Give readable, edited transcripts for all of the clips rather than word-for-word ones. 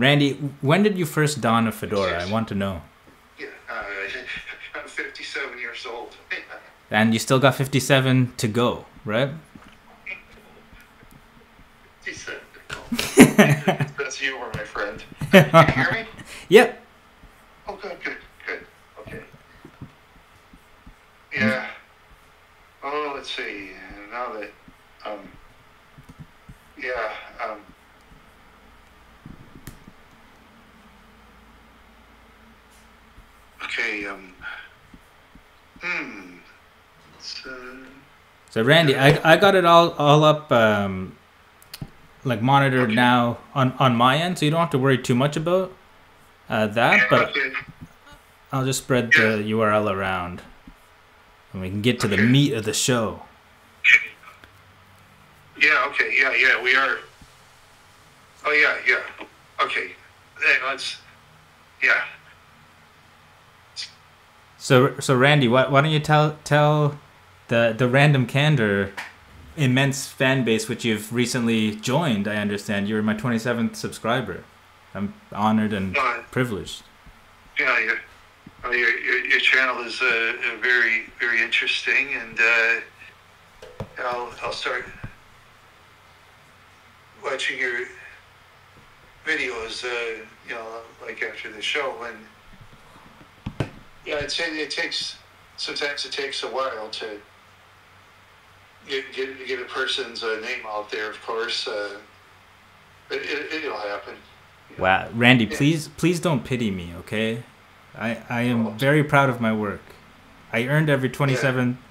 Randy, when did you first don a fedora? I want to know. Yeah, I'm 57 years old. And you still got 57 to go, right? 57 to go. That's humor, my friend. Can you hear me? Yep. Oh, good. Okay. Yeah. Oh, let's see. Now that, yeah, okay, So Randy, I got it all up, like monitored okay. now on my end, so you don't have to worry too much about that. But Okay. I'll just spread the URL around, and we can get to the meat of the show. Yeah. Okay. Yeah. We are. Oh yeah. Okay. Hey, let's. Yeah. So Randy, why don't you tell the Random Candor immense fan base which you've recently joined? I understand you're my 27th subscriber. I'm honored and privileged. Yeah. Your channel is very interesting, and I'll start watching your videos. Like after the show, and yeah, I'd say sometimes it takes a while to get a person's name out there. Of course, it'll happen. Wow, Randy, please don't pity me, okay? I am very proud of my work. I earned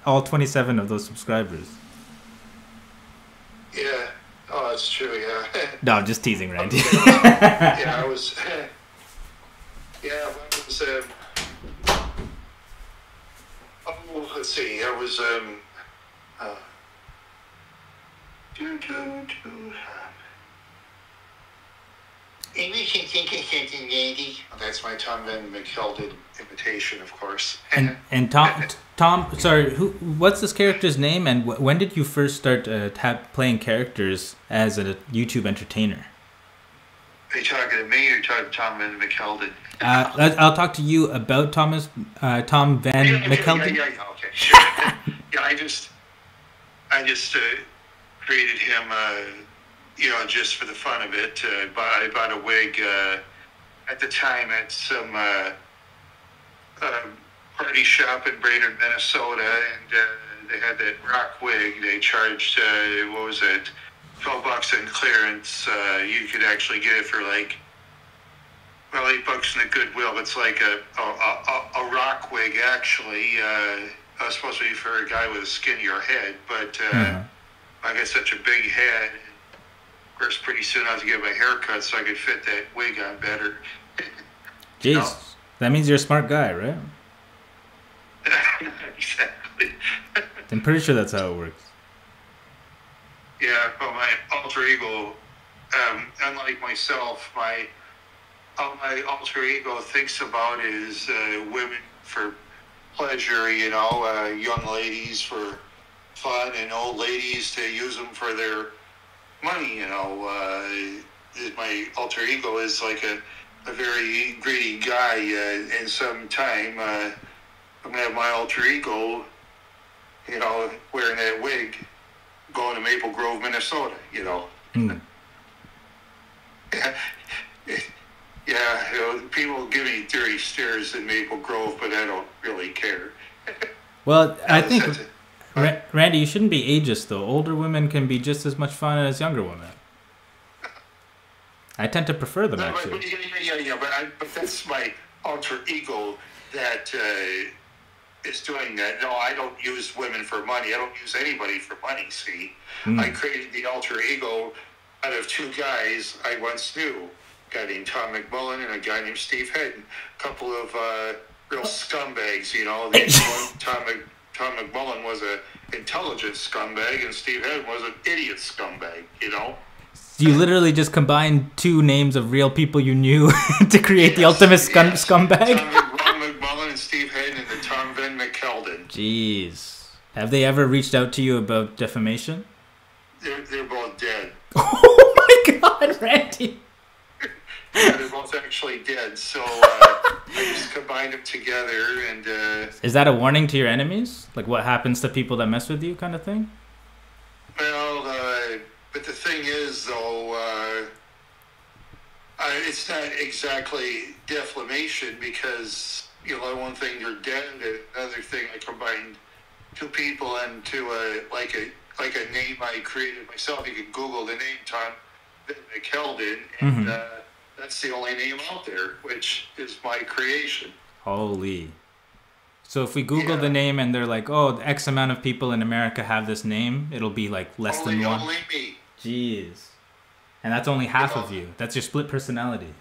all 27 of those subscribers. Yeah. Oh, that's true. Yeah. No, I'm just teasing, Randy. Yeah, I was. Yeah, I was. Let's see. I was. English and thinking something, Randy. That's my Tom Van McKeldin imitation, of course. And Tom, sorry, what's this character's name, and when did you first start playing characters as a YouTube entertainer? Are you talking to me, or are you talking to Tom Van McKeldin? I'll talk to you about Tom Van McKeldin. Yeah, okay, sure. Yeah, I just created him, just for the fun of it. I bought a wig at the time at some party shop in Brainerd, Minnesota, and they had that rock wig. They charged, what was it, $12 in clearance. You could actually get it for $8 in the Goodwill. It's like a rock wig, actually. It was supposed to be for a guy with a skinnier head, but I got such a big head. Of course, pretty soon I was to get my hair cut so I could fit that wig on better. Jeez, that means you're a smart guy, right? Exactly. I'm pretty sure that's how it works. Yeah, well, my alter ego, unlike myself, all my alter ego thinks about is women for pleasure, young ladies for fun, and old ladies to use them for their money, my alter ego is like a very greedy guy, and sometime I'm going to have my alter ego, wearing that wig, going to Maple Grove, Minnesota, Yeah, people give me dirty stares in Maple Grove, but I don't really care. Well, I think, Randy, you shouldn't be ageist, though. Older women can be just as much fun as younger women. I tend to prefer them, actually. But that's my alter ego that is doing that. No, I don't use women for money. I don't use anybody for money, see? I created the alter ego out of two guys I once knew. A guy named Tom McMullen and a guy named Steve Hedden. A couple of real scumbags, Tom McMullen was an intelligent scumbag, and Steve Hedden was an idiot scumbag, You literally just combined two names of real people you knew to create the ultimate scumbag? Tom McMullen and Steve Hedden and the Tom Van McKeldin. Jeez. Have they ever reached out to you about defamation? They're both dead. Oh my God, Randy! They're both actually dead, so I just combined them together. And is that a warning to your enemies? Like what happens to people that mess with you, kind of thing? Well, but the thing is, though, it's not exactly defamation because one thing you're dead, and another thing I combined two people into like a name I created myself. You can Google the name Tom McKeldin, and that's the only name out there, which is my creation. Holy. So if we Google the name and they're like, oh, X amount of people in America have this name, it'll be like less than one. Only me. Jeez. And that's only half of you. That's your split personality.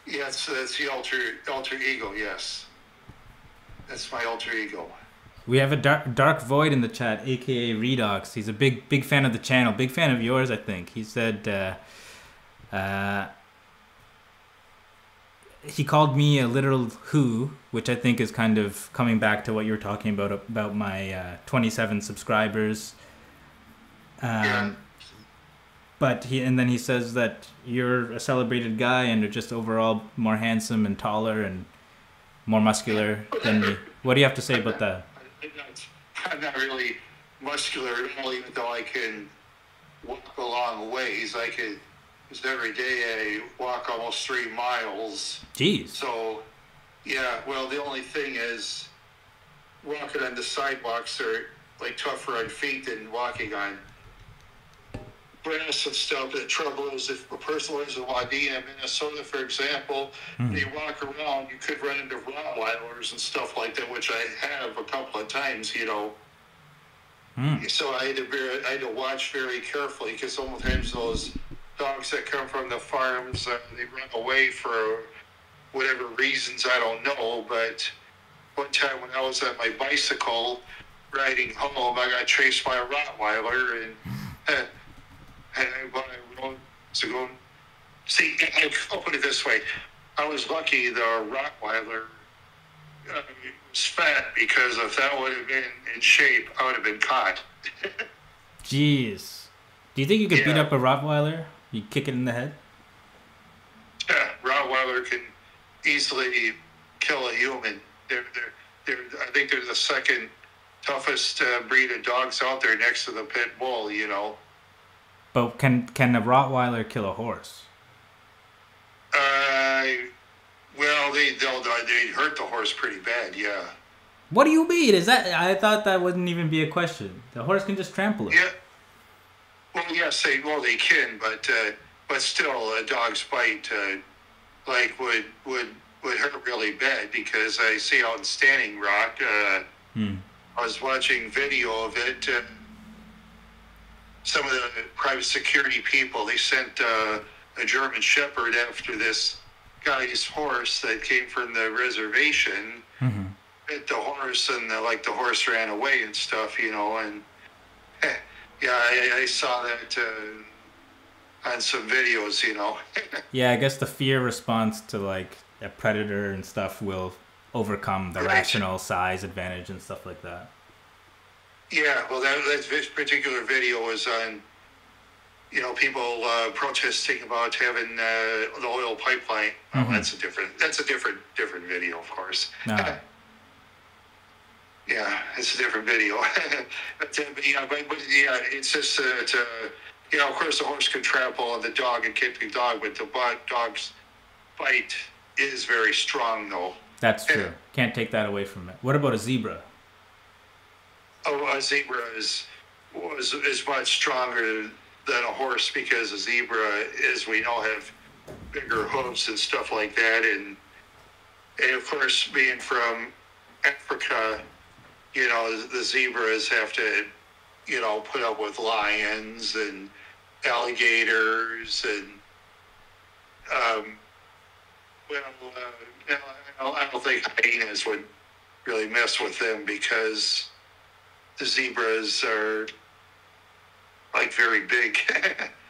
Yes, that's the alter ego, yes. That's my alter ego. We have a dark void in the chat, aka Redox. He's a big fan of the channel, big fan of yours, I think. He said he called me a literal who, which I think is kind of coming back to what you were talking about my 27 subscribers. But then he says that you're a celebrated guy and you're just overall more handsome and taller and more muscular than me. What do you have to say about that? I'm not really muscular at all, even though I can walk a long ways. Because every day I walk almost 3 miles. Jeez. So, yeah, well, the only thing is walking on the sidewalks are like tougher on feet than walking on grass and stuff. The trouble is if a person lives in Wadena, Minnesota, for example, and you walk around, you could run into Rottweilers and stuff like that, which I have a couple of times, So I had to watch very carefully because sometimes those dogs that come from the farms, they run away for whatever reasons, I don't know. But one time when I was on my bicycle riding home, I got chased by a Rottweiler, and when I rode to go see, I'll put it this way: I was lucky the Rottweiler was fat, because if that would have been in shape, I would have been caught. Jeez, do you think you could beat up a Rottweiler? You kick it in the head? Yeah, Rottweiler can easily kill a human. They're I think they're the second toughest breed of dogs out there, next to the pit bull. But can a Rottweiler kill a horse? Well, they hurt the horse pretty bad. Yeah. What do you mean? I thought that wouldn't even be a question. The horse can just trample it. Yeah. Well, yes, they can, but still, a dog's bite would hurt really bad, because I see out in Standing Rock. I was watching video of it. Some of the private security people, they sent a German Shepherd after this guy's horse that came from the reservation. Hit the horse, and the horse ran away and stuff, and yeah, I saw that on some videos, Yeah, I guess the fear response to a predator and stuff will overcome the rational size advantage and stuff like that. Yeah, well, that particular video was on, people protesting about having the oil pipeline. Well, that's a different video, of course. No. Yeah, it's a different video. but it's just of course the horse can trample on the dog and kick the dog, but the dog's bite is very strong, though. That's true. Can't take that away from it. What about a zebra? Oh, a zebra is much stronger than a horse, because a zebra, as we know, have bigger hooves and stuff like that, and of course, being from Africa, the zebras have to, put up with lions and alligators, and I don't think hyenas would really mess with them, because the zebras are very big.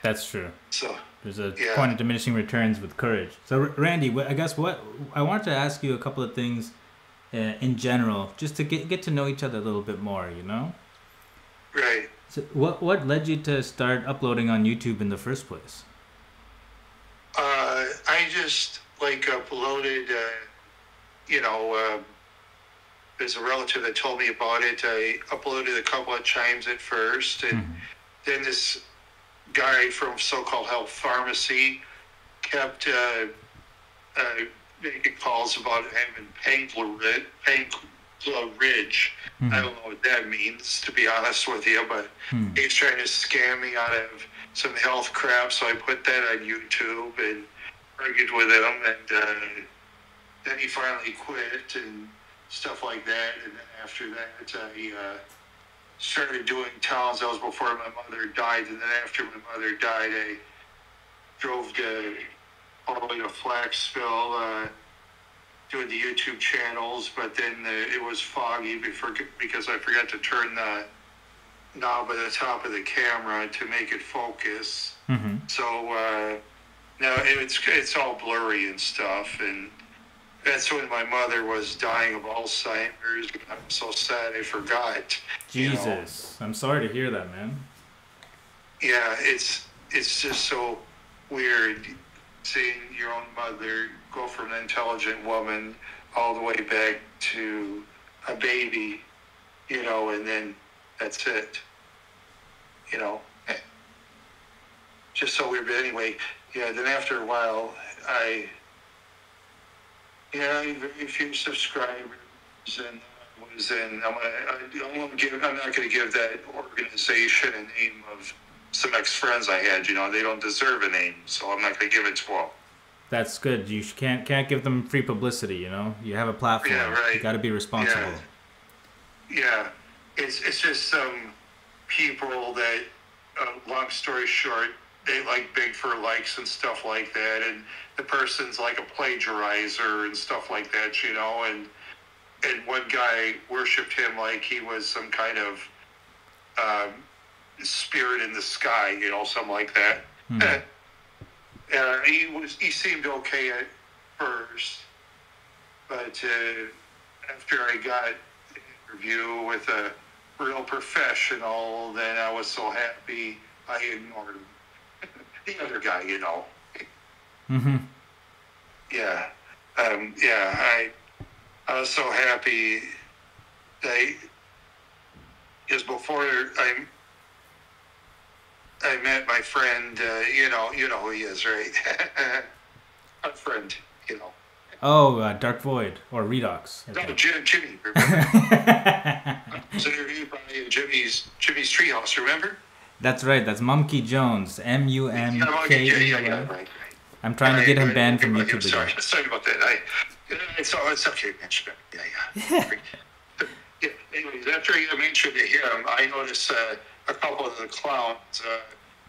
That's true. So there's a point of diminishing returns with courage. So Randy, I guess what I wanted to ask you a couple of things in general, just to get to know each other a little bit more, Right. So what led you to start uploading on YouTube in the first place? I just like uploaded, you know, there's a relative that told me about it. I uploaded a couple of chimes at first, and then this guy from so-called health pharmacy kept making calls about having painful ridge. I don't know what that means, to be honest with you, but he's trying to scam me out of some health crap, so I put that on YouTube and argued with him, and then he finally quit and stuff like that. And then after that, I started doing towns. That was before my mother died, and then after my mother died, I drove all the way to Flaxville, doing the YouTube channels, but then it was foggy because I forgot to turn the knob at the top of the camera to make it focus. So now it's all blurry and stuff, and that's when my mother was dying of Alzheimer's. I'm so sad I forgot. Jesus, I'm sorry to hear that, man. Yeah, it's just so weird seeing your own mother go from an intelligent woman all the way back to a baby, and then that's it, just so weird. But anyway, then after a while, I had very few subscribers, and I'm not going to give that organization a name of some ex-friends I had. They don't deserve a name, so I'm not going to give it to them. That's good. You can't give them free publicity. You have a platform. Yeah, right. You got to be responsible. Yeah. It's just some people that, long story short, they beg for likes and stuff like that, and the person's like a plagiarizer and stuff like that, and one guy worshipped him like he was some kind of spirit in the sky, something like that. He seemed okay at first, but after I got an interview with a real professional, then I was so happy I ignored him. The other guy, I was so happy that because before I met my friend, you know who he is, right? A friend, Oh, Dark Void or Redox. No, Jimmy. I was interviewed by Jimmy's Treehouse. Remember? That's right. That's Mumkey Jones. MUMKE. Yeah, right. I'm trying to get him banned from YouTube. Sorry about that. It's okay, man. Yeah. Anyways, after I mentioned to him, I noticed a couple of the clowns.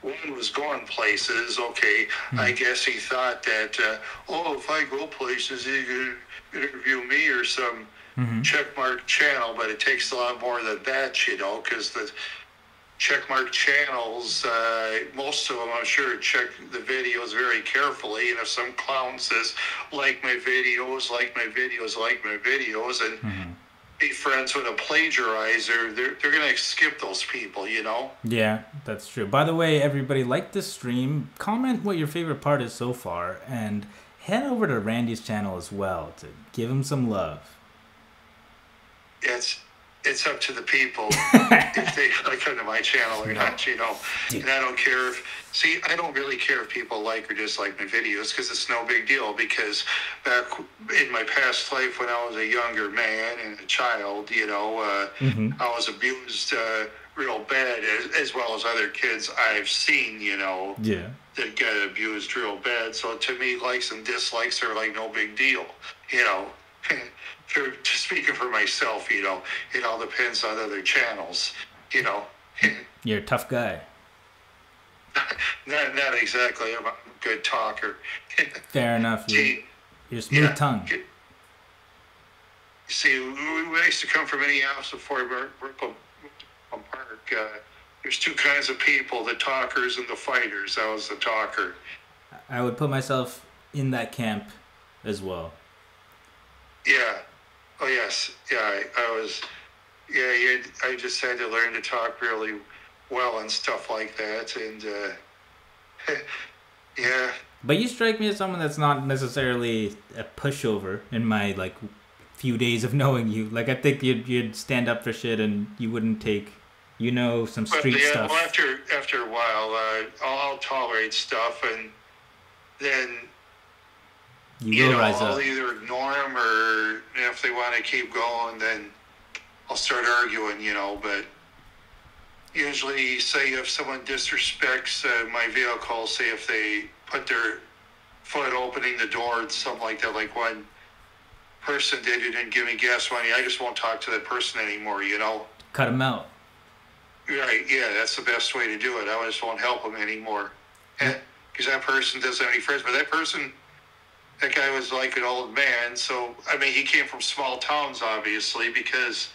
One was going places. Okay, I guess he thought that, if I go places, he could interview me or some checkmark channel. But it takes a lot more than that, because the checkmark channels, most of them, I'm sure, check the videos very carefully. And if some clown says, like my videos, and be friends with a plagiarizer, they're going to skip those people, Yeah, that's true. By the way, everybody, like this stream, comment what your favorite part is so far, and head over to Randy's channel as well to give him some love. It's up to the people if they come to my channel or not, And I don't care I don't really care if people like or dislike my videos, because it's no big deal. Because back in my past life, when I was a younger man and a child, I was abused real bad, as well as other kids I've seen, that get abused real bad. So to me, likes and dislikes are like no big deal, Speaking for myself, it all depends on other channels, You're a tough guy. Not exactly. I'm a good talker. Fair enough. You're smooth tongue. See, we used to come from Minneapolis before Brooklyn Park. There's two kinds of people, the talkers and the fighters. I was the talker. I would put myself in that camp as well. Yeah. Oh, yes. Yeah, I was... Yeah, I just had to learn to talk really well and stuff like that. And, But you strike me as someone that's not necessarily a pushover in my like few days of knowing you. Like I think you'd stand up for shit and you wouldn't take, some But street yeah, stuff. well, after a while, I'll tolerate stuff, and then You will rise I'll up. either ignore them, or if they want to keep going, then I'll start arguing. But usually, say if someone disrespects my vehicle, say if they put their foot opening the door and something like that, like one person did who didn't give me gas money, I just won't talk to that person anymore. Cut them out. Right? Yeah, that's the best way to do it. I just won't help them anymore, because that person doesn't have any friends. But that guy was like an old man. So I mean, he came from small towns, obviously, because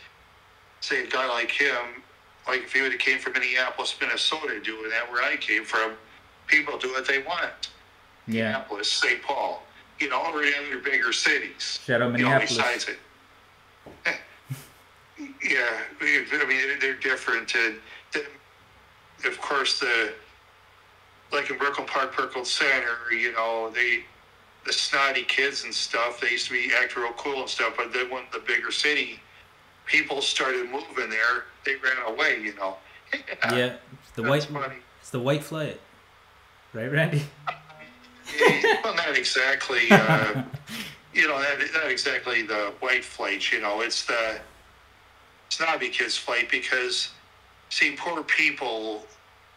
say a guy like him, like if he would have came from Minneapolis, Minnesota, doing that where I came from, people do what they want. Yeah. Minneapolis, St. Paul, or in other bigger cities. Shout out Minneapolis. Besides it. Yeah, I mean, they're different. And then, of course, like in Brooklyn Park, Brooklyn Center, the snotty kids and stuff, they used to be act real cool and stuff, but then when the bigger city people started moving there, they ran away, Yeah, it's the white flight, right, Randy? Well, not exactly. Not exactly the white flight. It's the snobby kids flight, because see, poor people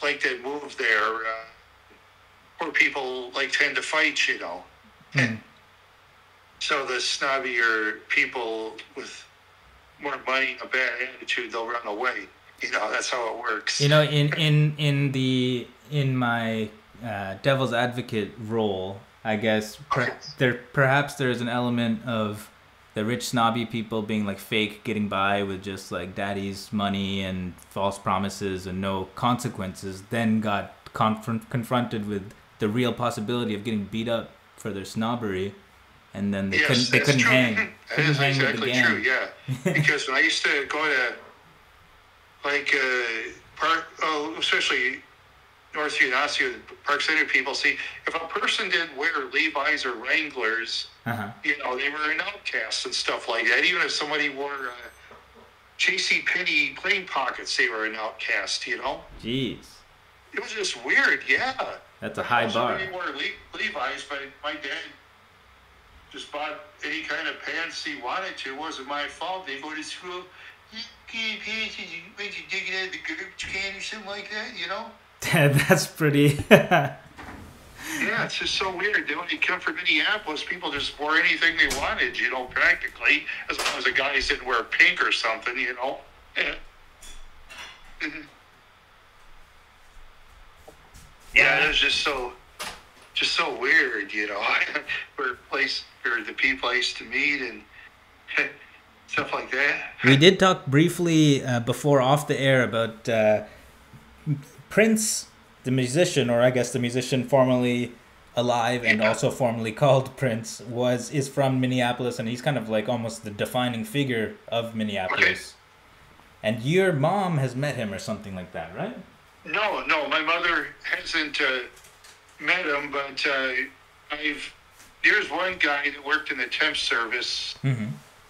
like that move there. Poor people tend to fight. So the snobbier people with more money and a bad attitude, they'll run away. That's how it works. In my devil's advocate role, I guess perhaps there's an element of the rich snobby people being like fake, getting by with just like daddy's money and false promises and no consequences, then got confronted with the real possibility of getting beat up for their snobbery, and then they couldn't hang. That is hang exactly with the gang. true. Yeah, because when I used to go to especially North Unasi, Park Center people, see, if a person didn't wear Levi's or Wranglers, they were an outcast and stuff like that. Even if somebody wore J.C. Penney plain pockets, they were an outcast. Jeez. It was just weird. Yeah. That's a high bar. Somebody wore Levi's, but my dad just bought any kind of pants he wanted to. It wasn't my fault. They go to school, pants, you dig it out of the garbage can or something like that, That's pretty. Yeah, it's just so weird. When you come from Minneapolis, people just wore anything they wanted, practically, as long as the guys didn't wear pink or something, Yeah. Yeah, it was just so weird, for the people I used to meet and stuff like that. We did talk briefly before off the air about Prince, the musician, or I guess the musician formerly alive and also formerly called Prince, is from Minneapolis, and he's kind of like almost the defining figure of Minneapolis. Okay. And your mom has met him or something like that, right? No, my mother hasn't met him, but there's one guy that worked in the temp service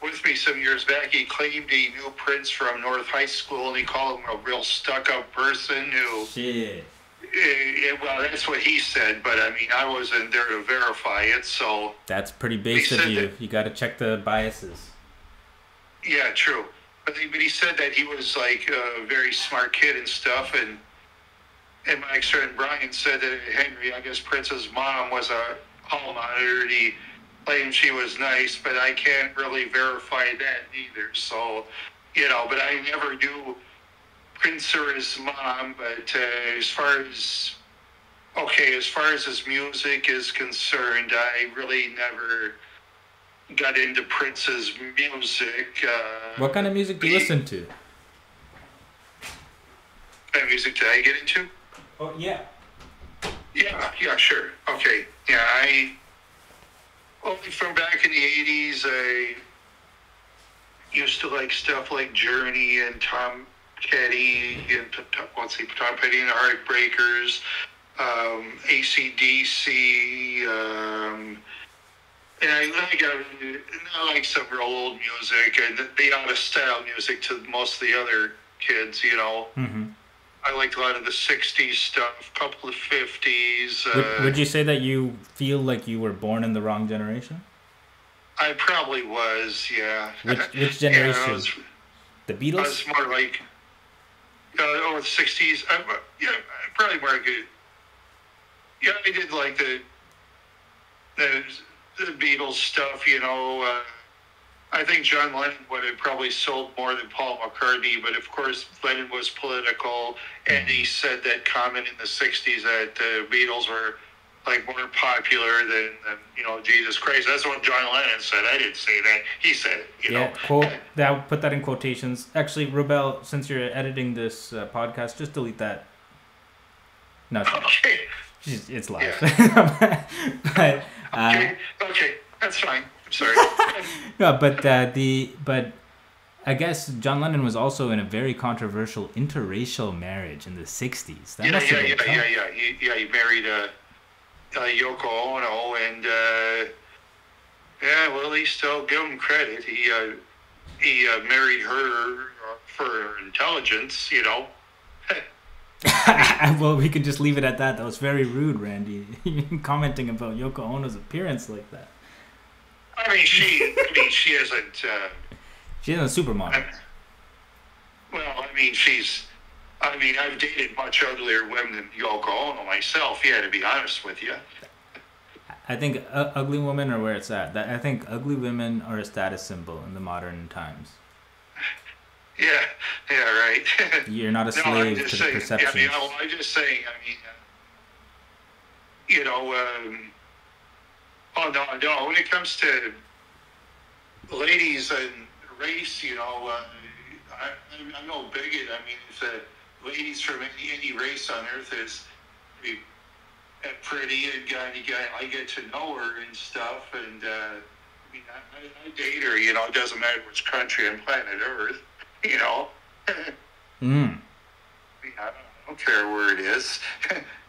with me some years back. He claimed he knew Prince from North High School, and he called him a real stuck-up person who... Shit. Well, that's what he said, but I mean, I wasn't there to verify it, so... That's pretty base of you. You got to check the biases. Yeah, true. But he said that he was like a very smart kid and stuff, and my ex-friend Brian said that Henry, I guess Prince's mom, was a hall monitor, and he claimed she was nice, but I can't really verify that either. So, but I never knew Prince or his mom, but as far as his music is concerned, I really never got into Prince's music. What kind of music do you listen to? What kind of music did I get into? Oh, yeah. Yeah, sure. Okay. Yeah, only from back in the 80s, I used to like stuff like Journey and Tom Petty and Tom Petty and the Heartbreakers. AC/DC, and I like some real old music and the out of style music to most of the other kids, you know. Mm-hmm. I liked a lot of the 60s stuff, a couple of 50s. Would you say that you feel like you were born in the wrong generation? I probably was, yeah. Which generation? The I Beatles? was more like, the 60s. Yeah, probably more good. Yeah, I did like the Beatles stuff, you know. I think John Lennon would have probably sold more than Paul McCartney, but of course Lennon was political, and he said that comment in the 60s that the Beatles were like more popular than Jesus Christ. That's what John Lennon said. I didn't say that. He said it, you know. Quote that. Put that in quotations. Actually, Rubel, since you're editing this podcast, just delete that. No, okay. It's live. Yeah. But, okay, that's fine. I'm sorry. No, but I guess John Lennon was also in a very controversial interracial marriage in the 60s. He married Yoko Ono, and at least I'll give him credit. He married her for her intelligence, you know. Well, we can just leave it at that. That was very rude, Randy. Commenting about Yoko Ono's appearance like that. I mean, she isn't. She isn't a supermodel. I've dated much uglier women than Yoko Ono myself. Yeah, to be honest with you. I think ugly women are where it's at. I think ugly women are a status symbol in the modern times. Yeah, right. You're not a slave to the perceptions. I'm just saying. No. When it comes to ladies and race, I'm no bigot. I mean, if ladies from any race on earth is pretty and I get to know her and stuff, and I date her. It doesn't matter which country on planet Earth. I don't care where it is.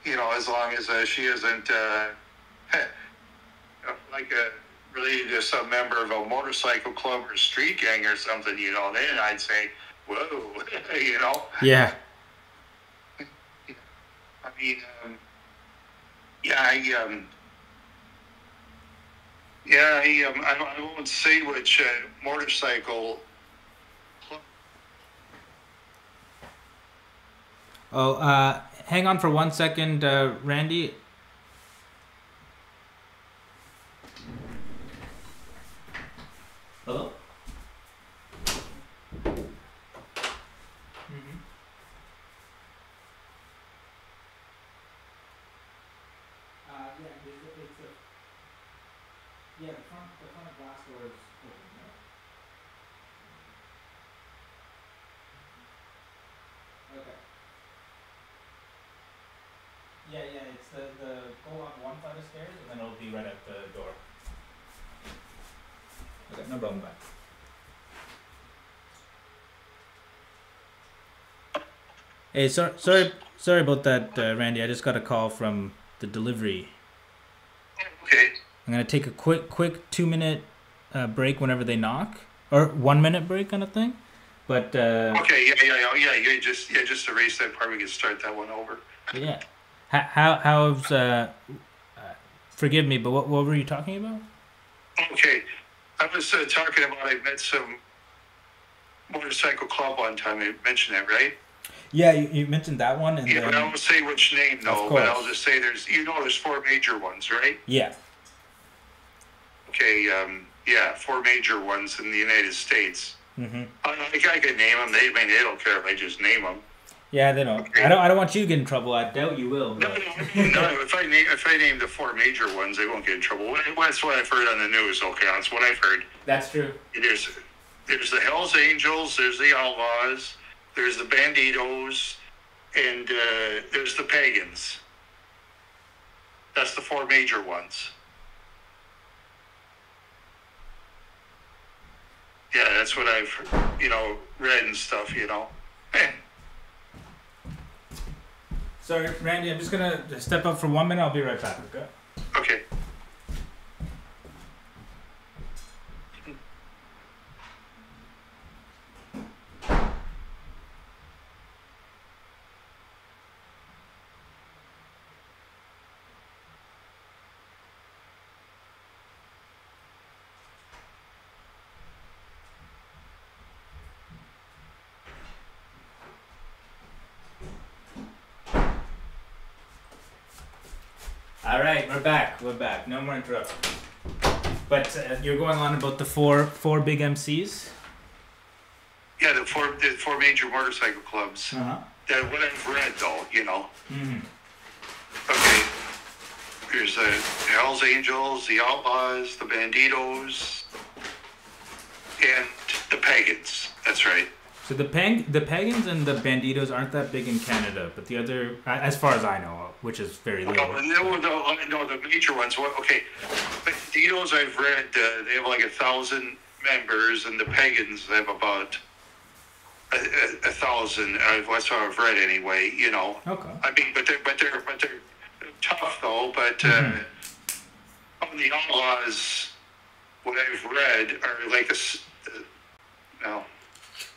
As long as she isn't related to some member of a motorcycle club or street gang or something, then I'd say, whoa, Yeah. I won't say which motorcycle club. Oh, hang on for 1 second, Randy. Hello? Yeah, the front glass door is open, right? Okay. Yeah, it's the go up one flight of stairs and then it'll be right at the door. Okay, no problem, bye. Hey, sorry about that, Randy. I just got a call from the delivery. Okay. I'm gonna take a quick 2-minute break whenever they knock, or 1 minute break kind of thing. But okay, yeah. Just erase that part. We can start that one over. Yeah. How's forgive me, but what were you talking about? Okay, I was talking about I met some motorcycle club one time. I mentioned that, right? Yeah, you mentioned that one, and yeah, but I won't say which name though. But I'll just say there's 4 major ones, right? Yeah. Okay, 4 major ones in the United States. Mm-hmm. I can name them. They don't care if I just name them. Yeah, they don't. Okay. I don't want you to get in trouble. I doubt you will. But. No. If I name the 4 major ones, they won't get in trouble. That's what I've heard on the news. Okay, that's what I've heard. That's true. There's the Hells Angels. There's the Outlaws. There's the Banditos, and there's the Pagans. That's the 4 major ones. Yeah, that's what I've, read and stuff, Sorry, Randy, I'm just gonna step up for 1 minute. I'll be right back, okay? Okay. All right, we're back. We're back. No more interruptions. But you're going on about the four big MCs. Yeah, the four major motorcycle clubs. Uh huh. That what I've read, though, you know. Mm-hmm. Okay. There's the Hells Angels, the Outlaws, the Banditos, and the Pagans. That's right. So the Pagans and the Banditos aren't that big in Canada, but the other, as far as I know, which is very little. No, the major ones. Okay, Banditos I've read, they have like 1,000 members, and the Pagans have about 1,000. That's what I've read anyway. You know. Okay. I mean, but they're tough though. But on the Outlaws, what I've read are like no.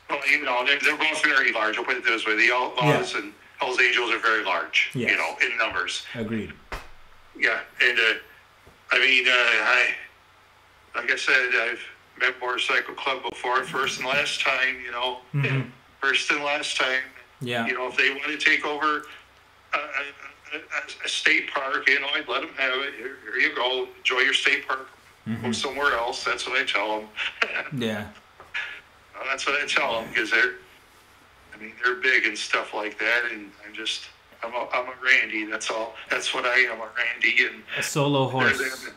Well, you know, they're both very large. I'll put it this way: the Outlaws and Hells Angels are very large. Yes. You know, in numbers. Agreed. Yeah, and I mean, like I said, I've met Motorcycle Club before, first and last time. You know, first and last time. Yeah. You know, if they want to take over a state park, you know, I'd let them have it. Here you go, enjoy your state park. Go somewhere else. That's what I tell them. Yeah. That's what I tell them because they're big and stuff like that, and I'm a Randy. That's all. That's what I am, a Randy, and a solo horse.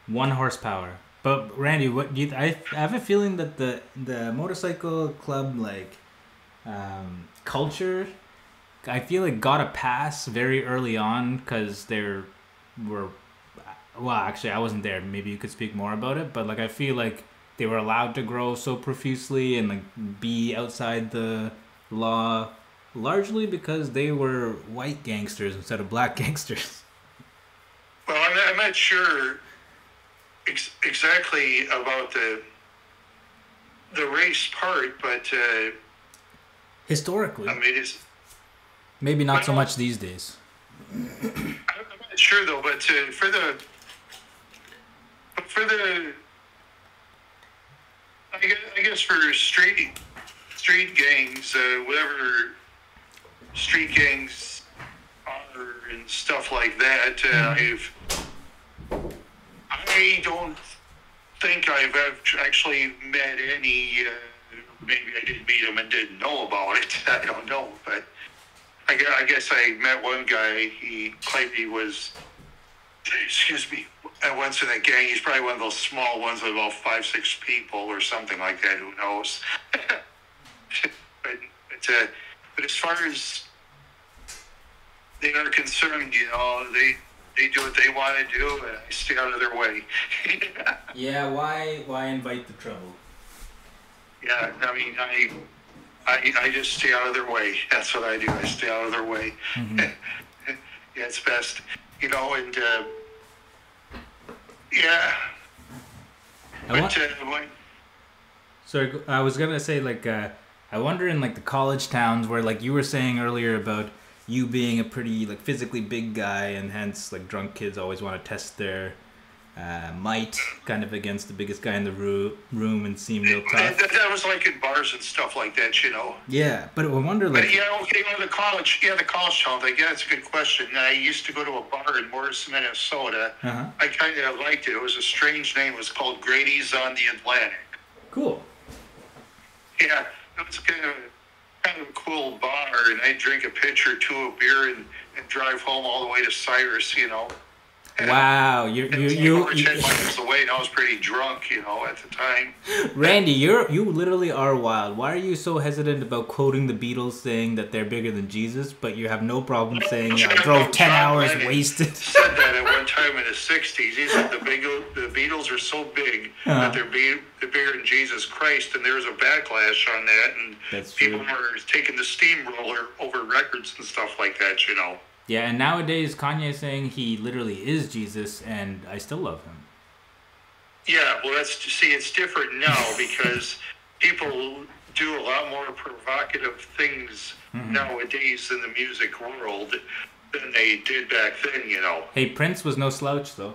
1 horsepower. But Randy, what do you? I have a feeling that the motorcycle club culture, I feel like got a pass very early on because there were. Well, actually, I wasn't there. Maybe you could speak more about it. But I feel like they were allowed to grow so profusely and be outside the law, largely because they were white gangsters instead of black gangsters. Well, I'm not sure exactly about the race part, but historically, I mean, it's maybe not so much these days. I'm not sure though, but for the I guess for street gangs, whatever street gangs are and stuff like that, I don't think I've actually met any. Maybe I didn't meet them and didn't know about it. I don't know, but I guess I met one guy. He claimed he was. Excuse me. Once in a gang, he's probably one of those small ones with about 5-6 people or something like that. Who knows? but as far as they are concerned, you know, they do what they want to do, and I stay out of their way. Yeah. Why invite the trouble? Yeah. I mean, I just stay out of their way. That's what I do. I stay out of their way. Yeah, it's best, you know, and. Yeah. Sorry, I was gonna say I wonder in the college towns where you were saying earlier about you being a pretty physically big guy and hence drunk kids always want to test their might kind of against the biggest guy in the room and seem real tough. That was in bars and stuff like that, you know. Yeah, but I wonder the college towns. That's a good question. I used to go to a bar in Morris, Minnesota. I kind of liked it. It was a strange name. It was called Grady's on the Atlantic. Cool. Yeah, it was kind of a cool bar, and I'd drink a pitcher or two of beer and drive home all the way to Cyrus, you know. Wow, you 10 miles away, and I was pretty drunk, at the time. Randy, you literally are wild. Why are you so hesitant about quoting the Beatles saying that they're bigger than Jesus, but you have no problem saying I drove 10 hours Lennon wasted? Said that at one time in the '60s. He said the Beatles are so big that they're bigger than Jesus Christ, and there was a backlash on that, and people were taking the steamroller over records and stuff like that. Yeah, and nowadays Kanye's saying he literally is Jesus, and I still love him. Yeah, well, it's different now because people do a lot more provocative things nowadays in the music world than they did back then, Hey, Prince was no slouch, though.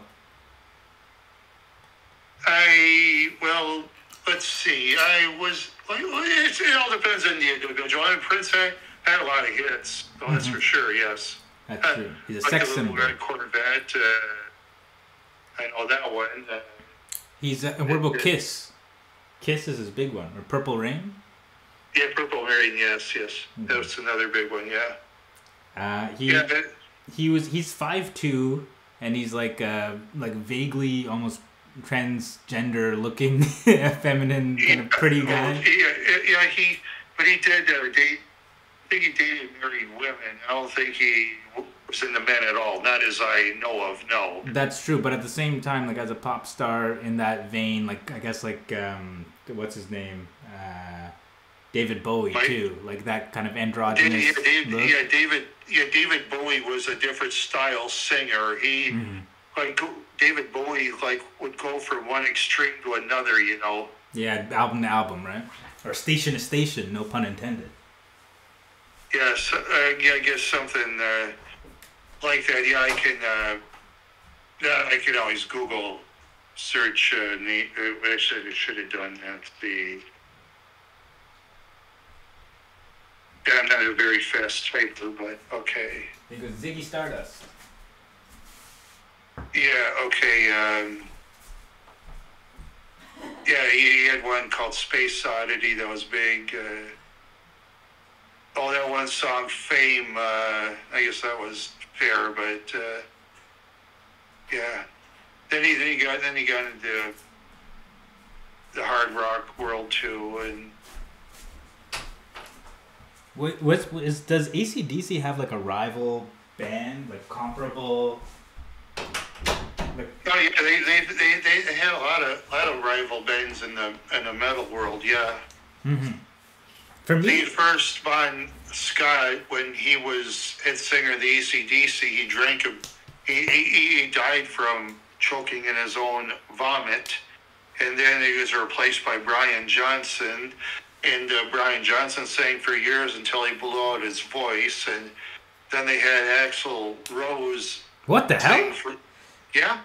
Let's see. It all depends on the individual. Prince had a lot of hits, so that's for sure, yes. That's true. He's a sex symbol. Red Corvette. I know that one. What about Kiss? Kiss is his big one. Or Purple Rain? Yeah, Purple Rain. Yes. Mm-hmm. That's another big one. Yeah. He's 5'2", and he's like vaguely almost transgender looking, feminine kind of pretty guy. But he did date. I think he dated married women. I don't think he was into men at all. Not as I know of, no. That's true, but at the same time, like as a pop star in that vein, what's his name? David Bowie too, like that kind of androgynous look. David Bowie was a different style singer. He David Bowie would go from one extreme to another, Yeah, album to album, right? Or station to station, no pun intended. Yes, I guess something like that. Yeah, I can always Google search. Actually, I should have done that. I'm not a very fast typer, but okay. It goes Ziggy Stardust. Yeah. Okay. He had one called Space Oddity that was big. That one song, Fame, I guess that was fair, but yeah. Then he got into the hard rock world too, and does AC/DC have like a rival band, like comparable? Oh yeah, they had a lot of rival bands in the metal world, yeah. Mm-hmm. For me, first Bon Scott, when he was head singer of the AC/DC, he drank he died from choking in his own vomit, and then he was replaced by Brian Johnson, and Brian Johnson sang for years until he blew out his voice, and then they had Axl Rose. What the hell?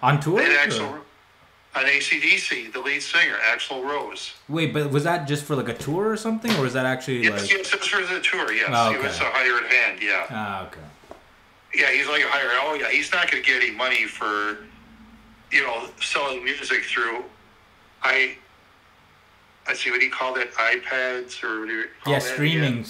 On tour? On AC/DC, the lead singer, Axl Rose. Wait, but was that just for like a tour or something, or was that actually Yes, it was for the tour, yes. Oh, okay. He was a hired hand, yeah. Ah, okay. Yeah, he's like a hired, he's not going to get any money for, selling music through, let's see, what do you call that, iPads, or what do you call that? Streaming,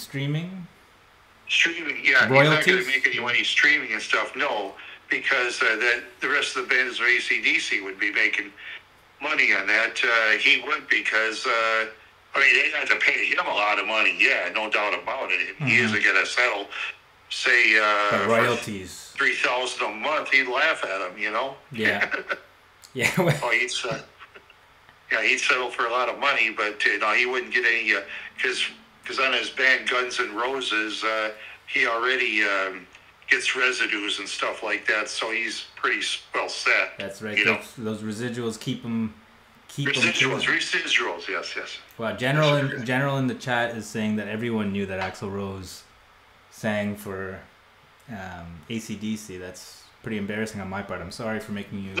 yeah. Royalties? He's not going to make any money streaming and stuff, no. Because the rest of the bands of AC/DC would be making money on that. He would because, they had to pay him a lot of money. Yeah, no doubt about it. Mm-hmm. He isn't going to settle, say, royalties. $3,000 a month. He'd laugh at him, Yeah. Yeah. He'd settle for a lot of money, but he wouldn't get any, because on his band Guns N' Roses, he already gets residues and stuff like that, so he's pretty well set. That's right. Those residuals keep him. Residuals. Yes. Well, General in the chat is saying that everyone knew that Axl Rose sang for AC/DC. That's pretty embarrassing on my part. I'm sorry for making you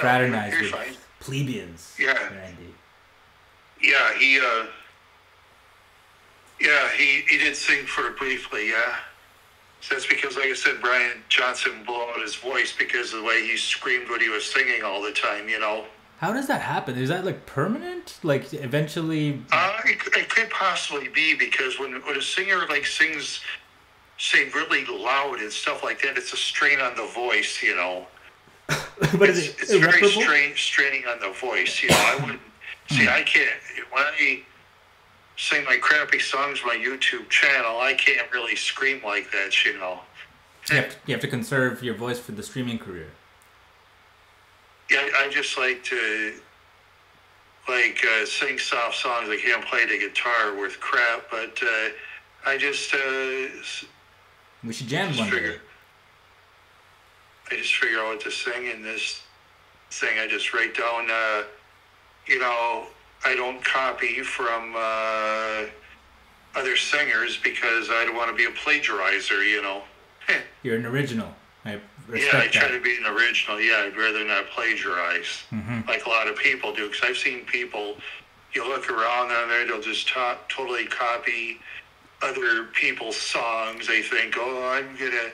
fraternize with plebeians. Yeah, Randy. Yeah, he did sing for it briefly. Yeah. So that's because, like I said, Brian Johnson blew out his voice because of the way he screamed when he was singing all the time, How does that happen? Is that like permanent? Like eventually? It could possibly be because when a singer sings really loud and stuff like that, it's a strain on the voice, But is it it's very irreparable? straining on the voice. You know, I wouldn't see. I can't when I sing my crappy songs on my YouTube channel. I can't really scream like that. You know. You have to conserve your voice for the streaming career. Yeah, I just like to sing soft songs. I can't play the guitar worth crap, but I just We should jam one day. I just figure out what to sing in this thing. I just write down. You know, I don't copy from other singers because I don't want to be a plagiarizer. You know. You're an original. I respect I try that. to be an original. Yeah, I'd rather not plagiarize like a lot of people do. Because I've seen people, you look around on there, they'll just totally copy other people's songs. They think, oh, I'm going to,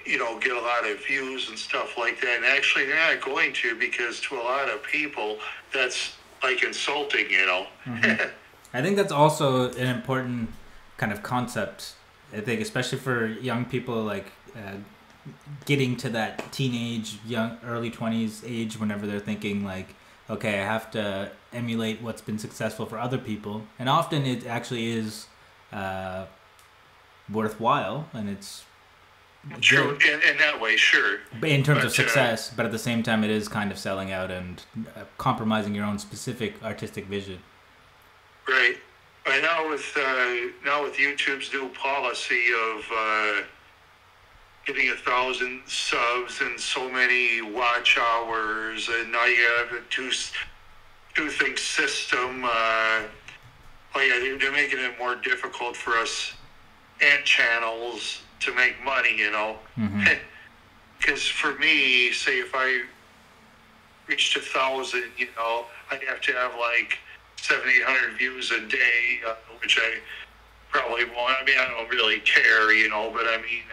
you know, get a lot of views and stuff like that. And actually, they're not going to, because to a lot of people, that's like insulting, you know. I think that's also an important kind of concept. I think, especially for young people, like getting to that teenage, early 20s age, whenever they're thinking like, okay, I have to emulate what's been successful for other people, and often it actually is worthwhile, and it's True, in that way, sure. in terms of success, but at the same time, it is kind of selling out and compromising your own specific artistic vision. Right. But now with YouTube's new policy of getting 1,000 subs and so many watch hours, and now you have a two-thing system. They're making it more difficult for us and channels to make money. You know, because for me, say if I reached 1,000, you know, I'd have to have like 700-800 views a day, which I probably won't. I mean, I don't really care, you know, but I mean,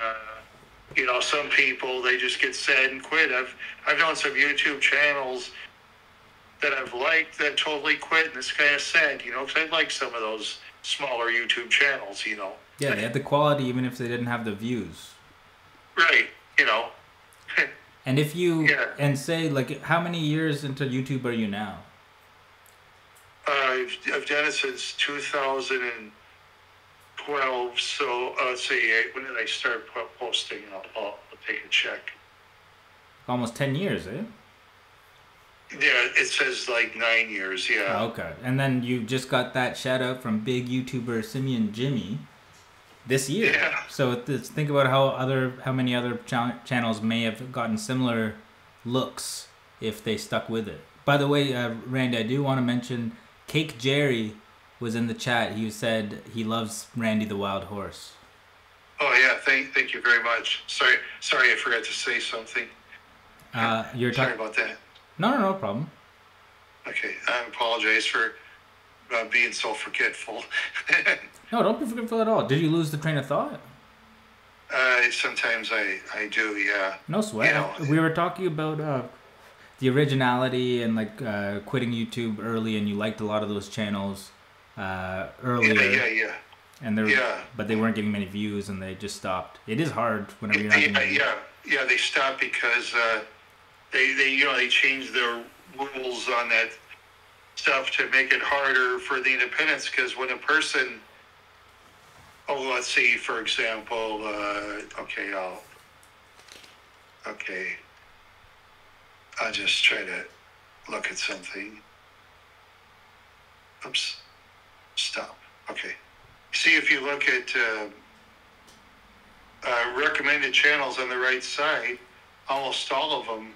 you know, some people, they just get sad and quit. I've known some YouTube channels that I've liked that totally quit, and it's kind of sad, you know, because I like some of those smaller YouTube channels, you know. Yeah, they had the quality even if they didn't have the views. Right, you know. And if you, and say, like, how many years into YouTube are you now? I've done it since 2012, so let's see, when did I start posting? I'll take a check. Almost 10 years, eh? Yeah, it says like 9 years, yeah. Oh, okay. And then you just got that shout out from big YouTuber Simeon Jimmy this year. Yeah. So think about how many other channels may have gotten similar looks if they stuck with it. By the way, Randy, I do want to mention Cake Jerry was in the chat. He said he loves Randy the Wild Horse. Oh yeah, thank you very much. Sorry, I forgot to say something. Sorry about that. No problem. Okay, I apologize for being so forgetful. No, don't be forgetful at all. Did you lose the train of thought? Sometimes I do, yeah. No sweat. You know, we were talking about the originality and like quitting YouTube early, and you liked a lot of those channels earlier. Yeah. And but they weren't getting many views, and they just stopped. It is hard whenever you're not getting yeah. They stopped because they changed their rules on that stuff to make it harder for the independents. Because when a person, let's see, for example, I'll just try to look at something. Oops, stop. Okay. See, if you look at recommended channels on the right side, almost all of them.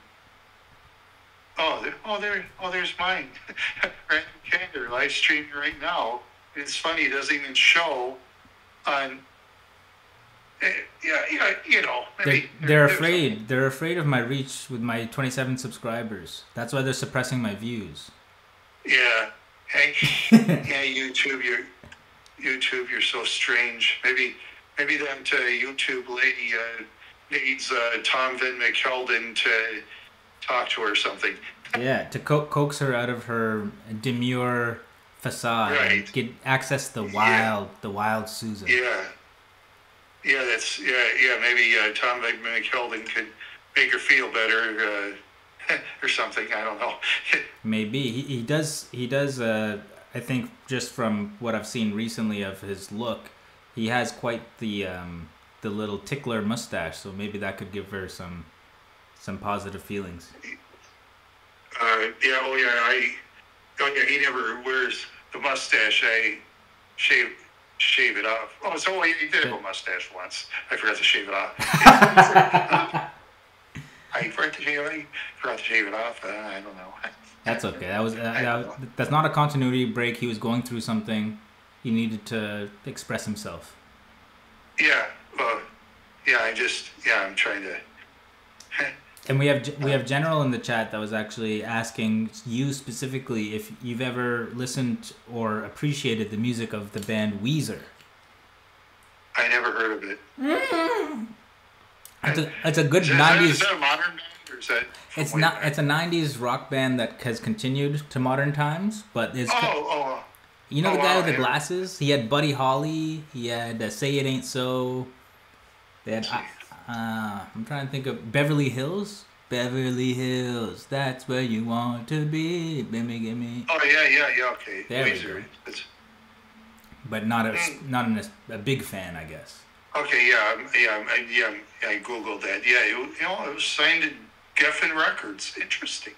There's mine. Random Candor live streaming right now. It's funny, it doesn't even show on. You know. They're afraid. They're afraid of my reach with my 27 subscribers. That's why they're suppressing my views. Yeah. Hey. Yeah, YouTube, you're so strange. Maybe that YouTube lady needs Tom Van McKeldin to talk to her or something. Yeah, to coax her out of her demure facade, right, and get access to the wild Susan. Yeah. Maybe Tom Van McKeldin could make her feel better or something. I don't know. Maybe he does. He does. I think just from what I've seen recently of his look, he has quite the little tickler mustache. So maybe that could give her some positive feelings. Yeah. Oh yeah. Oh yeah. He never wears the mustache. I shave it off. Oh, so he did have a mustache once. I forgot to shave it off. I forgot to shave it off. I don't know. That's okay. That's not a continuity break. He was going through something. He needed to express himself. Yeah. Well. Yeah. I'm trying to. And we have General in the chat that was actually asking you specifically if you've ever listened or appreciated the music of the band Weezer. I never heard of it. It's a good 90s. Is that a modern band or is that? It's not. Back? It's a 90s rock band that has continued to modern times, but it's. You know the guy with the glasses? He had Buddy Holly. He had Say It Ain't So. They had. I'm trying to think of Beverly Hills. Beverly Hills, that's where you want to be. Gimme. Oh yeah. Okay. There we go. But not a big fan, I guess. Okay, I googled that. Yeah, it was signed to Geffen Records. Interesting.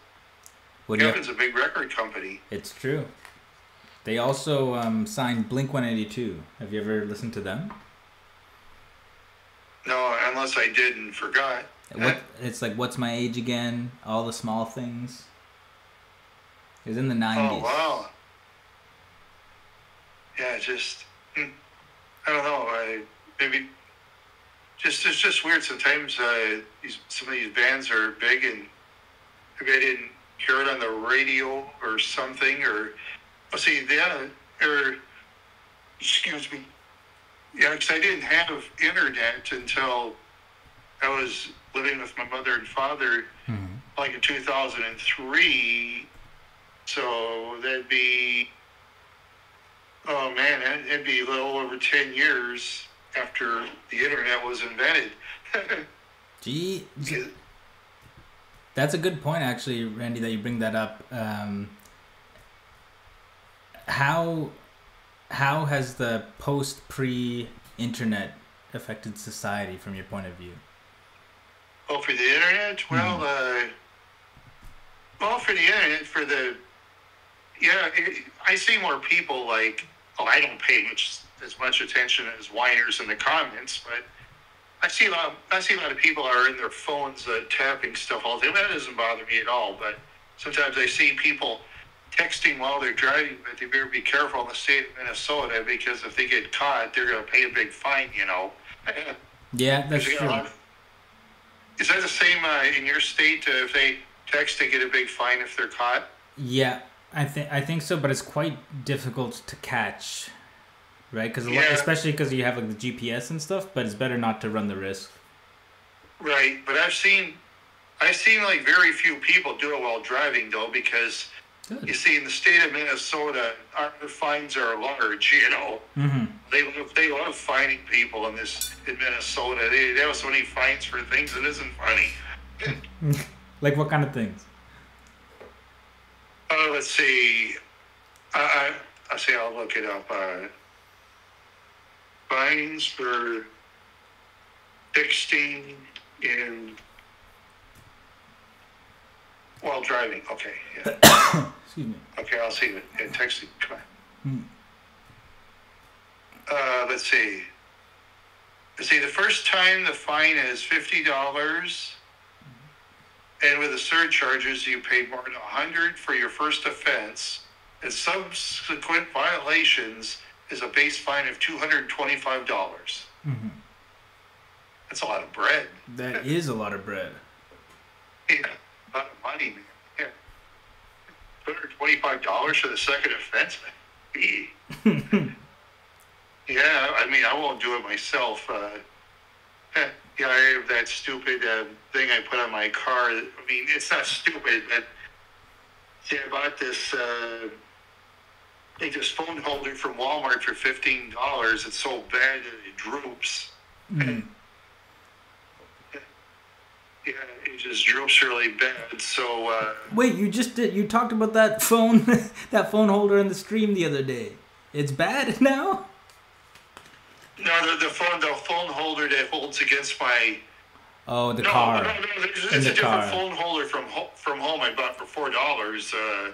Geffen's a big record company. It's true. They also signed Blink-182. Have you ever listened to them? No, unless I did and forgot. It's like What's My Age Again? All the Small Things. It was in the 90s. Oh, wow. Yeah, I don't know. Maybe it's just weird. Sometimes some of these bands are big and maybe I didn't hear it on the radio or something. Excuse me. Yeah, because I didn't have internet until I was living with my mother and father, like in 2003. So that'd be, oh man, it'd be a little over 10 years after the internet was invented. Gee, that's a good point, actually, Randy, that you bring that up. How has the pre-internet affected society from your point of view? Oh, for the internet? Well, for the internet, I see more people like, I don't pay as much attention as whiners in the comments, but I see a lot of people are in their phones tapping stuff all the time. That doesn't bother me at all, but sometimes I see people texting while they're driving, but they better be careful in the state of Minnesota because if they get caught, they're going to pay a big fine, Yeah, that's true. Is that the same in your state? If they text, they get a big fine if they're caught? Yeah, I think so, but it's quite difficult to catch, right? Especially because you have like the GPS and stuff, but it's better not to run the risk. Right, but I've seen like very few people do it while driving though, because Good. You see, in the state of Minnesota, our fines are large. Mm-hmm. They love fining people in Minnesota. They have so many fines for things that isn't funny. Like what kind of things? Let's see. I'll look it up. Fines for texting while driving. Okay. Yeah. Excuse me. Okay, I'll see it. Yeah, texting. Come on. Let's see. The first time the fine is $50, and with the surcharges, you pay more than $100 for your first offense, and subsequent violations is a base fine of $225. Mm-hmm. That's a lot of bread. That is a lot of bread. Yeah, a lot of money, man. Yeah. $225 for the second offense? Yeah, I mean, I won't do it myself. Yeah, I have that stupid thing I put on my car. I mean, it's not stupid, but see, I bought this phone holder from Walmart for $15. It's so bad that it droops. Mm. Yeah, it just droops really bad. So Wait, you talked about that phone that phone holder in the stream the other day. It's bad now? no, the phone holder that holds against my Oh, the no, car. In it's the a different car. phone holder from home. I bought for $4.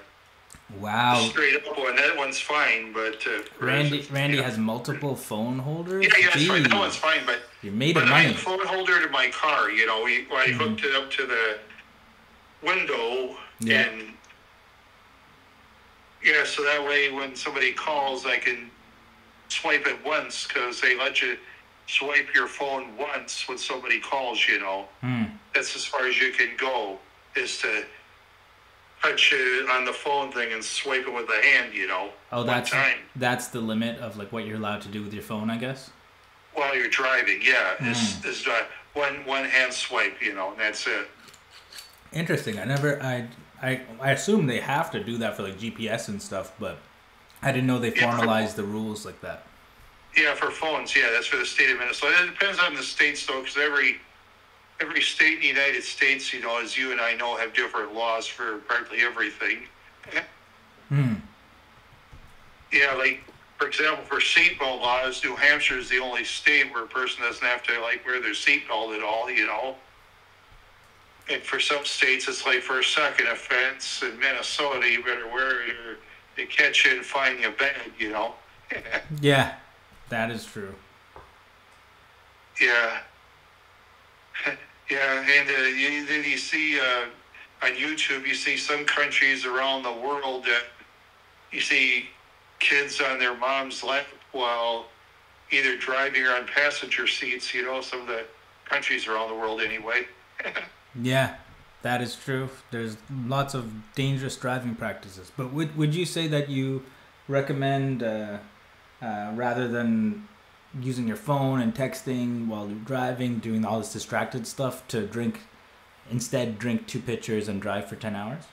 Wow. Straight up one. That one's fine, but Randy yeah. has multiple phone holders? Yeah, it's fine. That Gee, one's fine, but you made but of I had money. a phone holder to my car. I hooked it up to the window, Yeah. and yeah, so that way when somebody calls, I can swipe it once because they let you swipe your phone once when somebody calls. That's as far as you can go, is to touch it on the phone thing and swipe it with the hand. Oh, one time that's the limit of like what you're allowed to do with your phone, I guess. while you're driving. Yeah, is one hand swipe. And that's it. Interesting. I assume they have to do that for like GPS and stuff, but I didn't know they formalized the rules like that. Yeah, for phones. Yeah, that's for the state of Minnesota. It depends on the states, though, because every state in the United States, as you and I know, have different laws for practically everything. Yeah, like, for example, for seatbelt laws, New Hampshire is the only state where a person doesn't have to, like, wear their seatbelt at all. And for some states, it's like for a second offense. In Minnesota, you better wear it or they catch you and fine you bad. Yeah, that is true. Yeah. Yeah, and then you see on YouTube, you see some countries around the world that you see kids on their mom's lap while either driving or on passenger seats. Some of the countries around the world anyway. Yeah, that is true. There's lots of dangerous driving practices. But would you say that you recommend rather than using your phone and texting while you're driving, doing all this distracted stuff, to instead drink 2 pitchers and drive for 10 hours?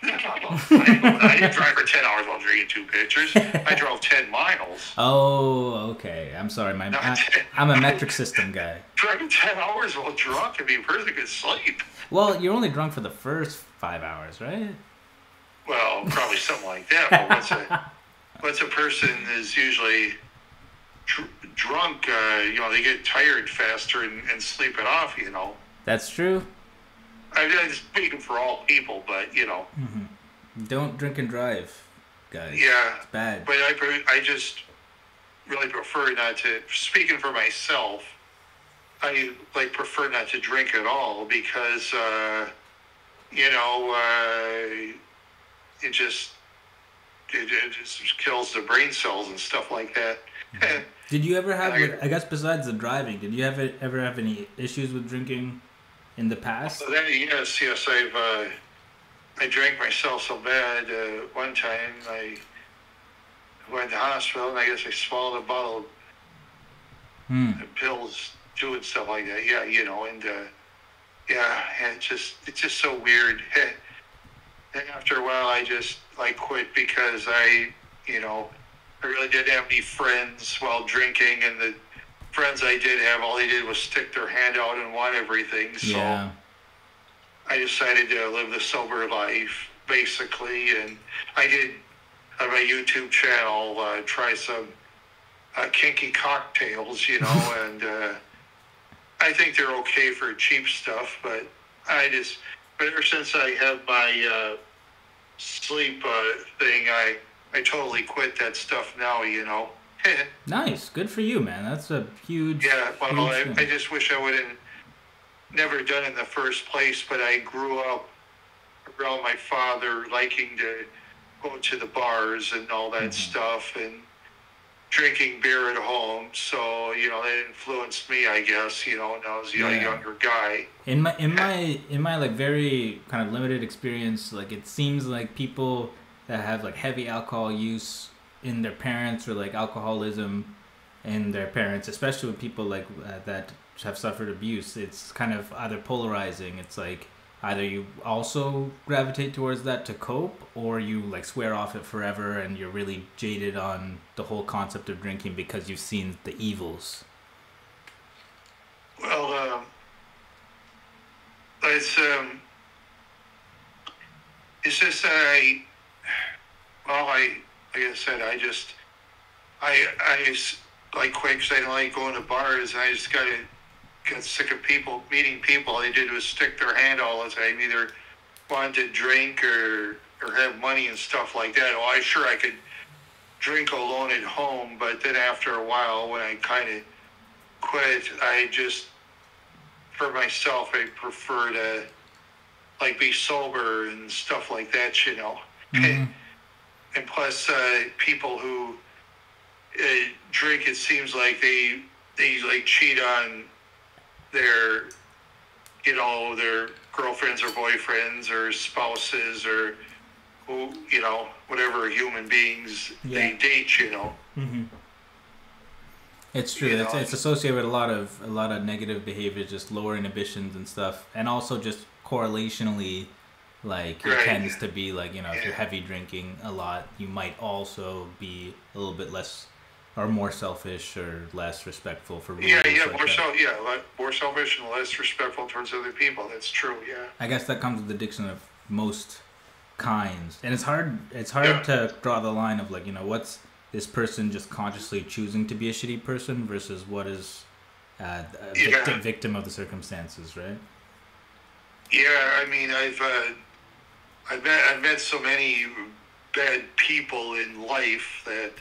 I didn't drive for 10 hours while drinking 2 pitchers. I drove 10 miles. Oh, okay. I'm sorry. I'm a metric system guy. Driving 10 hours while drunk, a person could sleep. Well, you're only drunk for the first 5 hours, right? Well, probably something like that. But once a person is usually drunk, they get tired faster and sleep it off. That's true. I'm speaking for all people, but Don't drink and drive, guys. Yeah, it's bad. But I just really prefer not to. Speaking for myself, I prefer not to drink at all because it just kills the brain cells and stuff like that. Mm-hmm. Did you ever have, I guess besides the driving, did you ever have any issues with drinking in the past? Yes, I drank myself so bad. One time I went to the hospital and I guess I swallowed a bottle of pills too and stuff like that. Yeah, and it's just so weird. And after a while, I quit because I really didn't have any friends while drinking, and the friends I did have, all they did was stick their hand out and want everything. So I decided to live the sober life, basically, and I did on my YouTube channel try some kinky cocktails, and I think they're okay for cheap stuff, but ever since I have my sleep thing, I totally quit that stuff now, Nice. Good for you, man. That's a huge... Yeah, well, huge I just wish I would have never done it in the first place, but I grew up around my father liking to go to the bars and all that stuff and drinking beer at home. So, that influenced me, I guess, when I was a younger guy. In my like very kind of limited experience, like it seems like people that have like heavy alcohol use in their parents or like alcoholism in their parents, especially with people like that have suffered abuse, it's kind of either polarizing. It's like either you also gravitate towards that to cope, or you like swear off it forever and you're really jaded on the whole concept of drinking because you've seen the evils. Well, it's just like I said, I just like quit because I don't like going to bars. I just got sick of meeting people. All they did was stick their hand all the time, either wanted to drink or have money and stuff like that. Oh, I could drink alone at home, but then after a while, when I kind of quit, I just, for myself, I prefer to like be sober and stuff like that, you know. Mm-hmm. And plus, people who drink, it seems like they like cheat on their, you know, their girlfriends or boyfriends or spouses or who, you know, whatever human beings they date, you know. Mm-hmm. It's true. It's associated with a lot of negative behavior, just lower inhibitions and stuff, and also just correlationally, like it tends to be like, you know, if you're heavy drinking a lot, you might also be a little bit less or more selfish or less respectful for rules. More selfish and less respectful towards other people. That's true. Yeah. I guess that comes with the addiction of most kinds, and it's hard to draw the line of like, you know, what's this person just consciously choosing to be a shitty person versus what is a victim of the circumstances, right? Yeah, I mean, I've met so many bad people in life that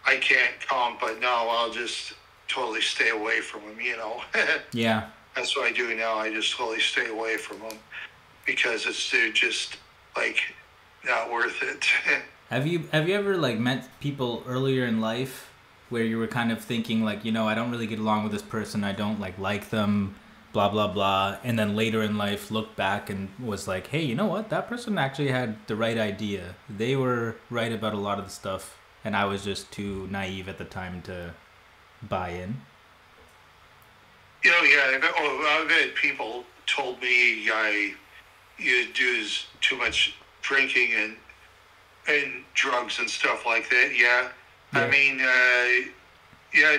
I can't count, but now I'll just totally stay away from them, you know. Yeah. That's what I do now. I just totally stay away from them because they're just like not worth it. Have you ever like met people earlier in life where you were kind of thinking like, you know, I don't really get along with this person, I don't like them, blah blah blah, and then later in life looked back and was like, hey, you know what, that person actually had the right idea, they were right about a lot of the stuff and I was just too naive at the time to buy in? You know, yeah, I've had people told me you do too much drinking and drugs and stuff like that. Yeah. I mean,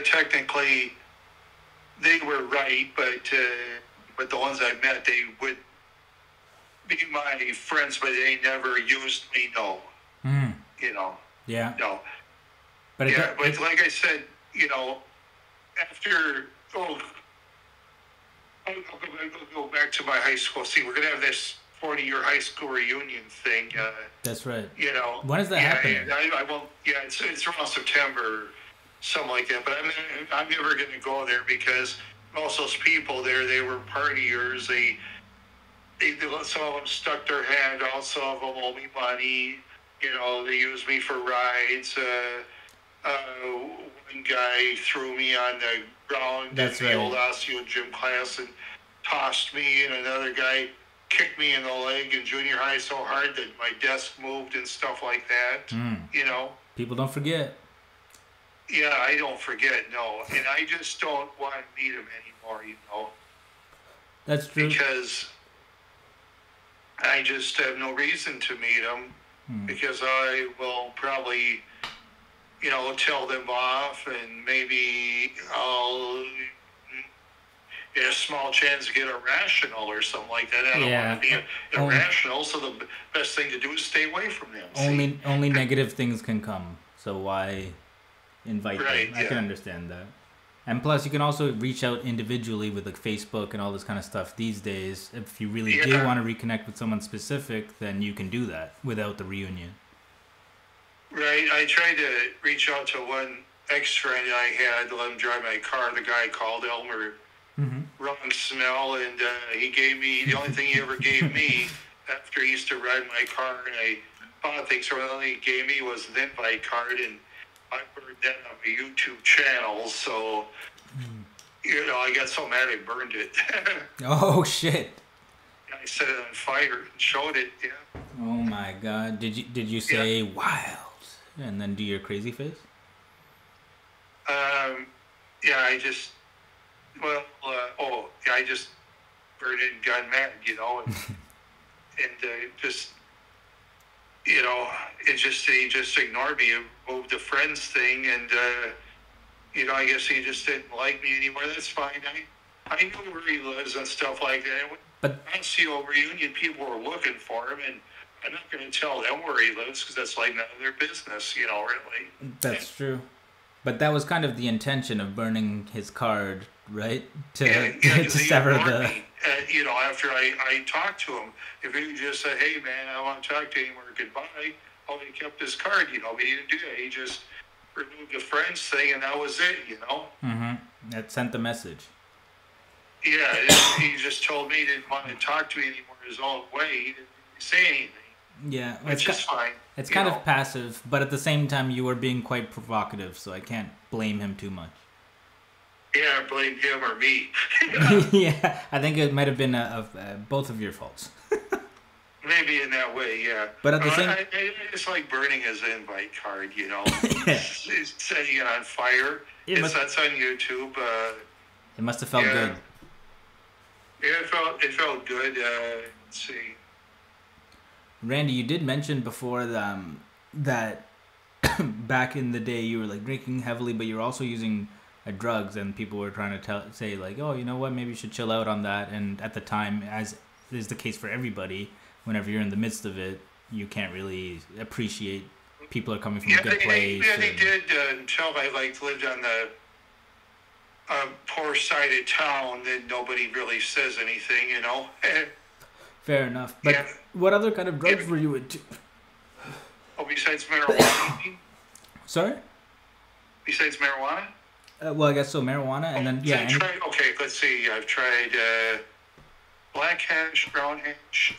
technically they were right, but the ones I met, they would be my friends, but they never used me. No. You know. Yeah. No. But but like I said, you know, after I'll go back to my high school. See, we're gonna have this 40-year high school reunion thing. That's right. You know. When is that happening? I won't. Yeah, it's around September, something like that. But I'm never going to go there because most of those people there, they were partiers. They some of them stuck their hand out. Some of them owe me money. You know, they used me for rides. One guy threw me on the ground in the old osteo gym class and tossed me, and another guy kicked me in the leg in junior high so hard that my desk moved and stuff like that. You know, people don't forget. Yeah, I don't forget. No, and I just don't want to meet him anymore. You know, that's true because I just have no reason to meet him because I will probably, you know, tell them off, and maybe I'll get a small chance to get irrational or something like that. I don't want to be irrational, so the best thing to do is stay away from them. Only negative things can come, so why invite them? I can understand that. And plus, you can also reach out individually with like Facebook and all this kind of stuff these days. If you really do want to reconnect with someone specific, then you can do that without the reunion. Right. I tried to reach out to one ex-friend I had to let him drive my car. The guy called Elmer. Wrong smell, and he gave me the only thing he ever gave me after he used to ride my car, and I bought things. So the only thing he gave me was an invite card, and I burned that on my YouTube channel. So you know, I got so mad I burned it. Oh shit! I set it on fire and showed it. Yeah. Oh my god! Did you say wild and then do your crazy face? Yeah, I just. Well, I just burned it and got mad, you know, and just, you know, he just ignored me and moved the friends thing, and, you know, I guess he just didn't like me anymore. That's fine. I knew where he lives and stuff like that. But I see over Union, people were looking for him, and I'm not going to tell them where he lives because that's like none of their business, really. that's true. But that was kind of the intention of burning his card, right? To sever the. Me, after I talked to him, if he just said, "Hey, man, I want to talk to you," or goodbye, he kept his card. But he didn't do that. He just removed the friends thing, and that was it. Mm-hmm. That sent the message. Yeah, he just told me he didn't want to talk to me anymore his own way. He didn't say anything. Yeah, which is fine. It's kind of passive, but at the same time, you were being quite provocative, so I can't blame him too much. Yeah, blame him or me. Yeah, I think it might have been both of your faults. Maybe in that way, yeah. But at the same, it's like burning his invite card, It's setting it on fire. That's on YouTube. It must have felt good. Yeah, it felt good. Let's see. Randy, you did mention before that back in the day you were like drinking heavily, but you're also using drugs, and people were trying to say like, oh, you know what, maybe you should chill out on that. And at the time, as is the case for everybody, whenever you're in the midst of it, you can't really appreciate people are coming from a good place. Yeah, they did until I lived on the poor side of town. Then nobody really says anything, Fair enough. But what other kind of drugs were you into? Oh, besides marijuana? Sorry? Besides marijuana? Well, I guess so. Marijuana, and then okay, let's see. I've tried black hash, brown hash.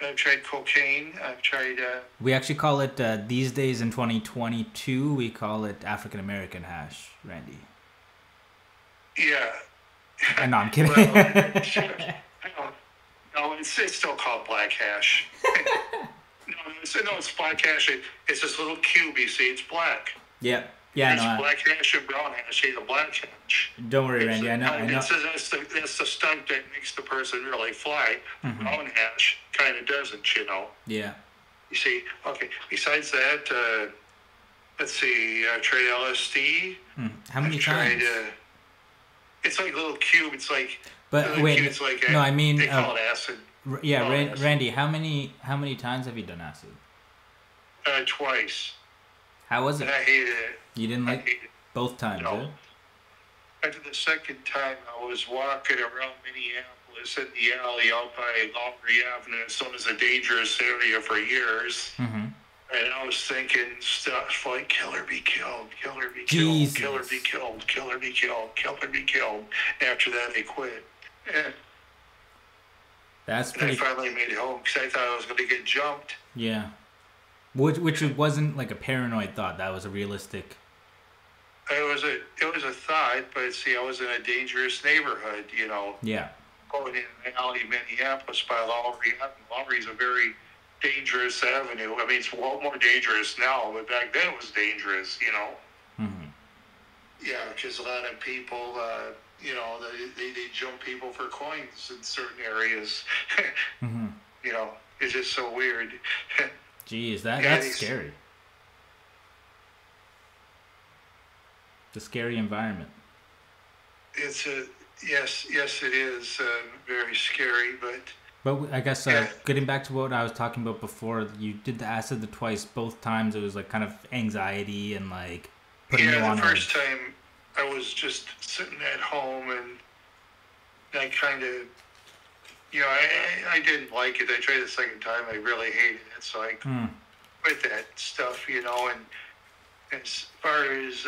I've tried cocaine. I've tried. We actually call it these days in 2022. We call it African American hash, Randy. Yeah. No, I'm kidding. No, it's still called black hash. No, it's black hash. It's this little cube, you see. It's black. Yeah. It's black hash and brown hash. See, the black hash. Don't worry, Randy. I know. That's the stunt that makes the person really fly. Mm-hmm. Brown hash kind of doesn't, Yeah. You see, okay. Besides that, let's see. I've tried LSD. How many times? It's like a little cube. It's like. But wait, it's like no, I mean. They call it acid. Yeah, Randy. How many times have you done acid? Twice. How was it? And I hated it. You didn't like it both times, No. After the second time, I was walking around Minneapolis in the alley out by Laundry Avenue. It's known as a dangerous area for years. Mm-hmm. And I was thinking stuff like, kill her, be killed, kill her, be killed, Jesus. kill her, be killed, kill her, be killed, kill her, be killed. After that, I quit. And I finally made it home because I thought I was going to get jumped. Yeah. Which wasn't like a paranoid thought. That was a realistic. It was a thought, but see, I was in a dangerous neighborhood, Yeah. Going in an alley in Minneapolis by Laundry Avenue. Laundry is a very dangerous avenue. I mean, it's a lot more dangerous now, but back then it was dangerous, Mm-hmm. Yeah, because a lot of people, they jump people for coins in certain areas. Mm-hmm. It's just so weird. Jeez, that's scary. It's a scary environment. Yes, it is very scary, but I guess getting back to what I was talking about before, you did the acid twice. Both times it was like kind of anxiety and like putting you on. The first time I was just sitting at home and I kind of, I didn't like it. I tried the second time. I really hated it, so I quit that stuff, and as far as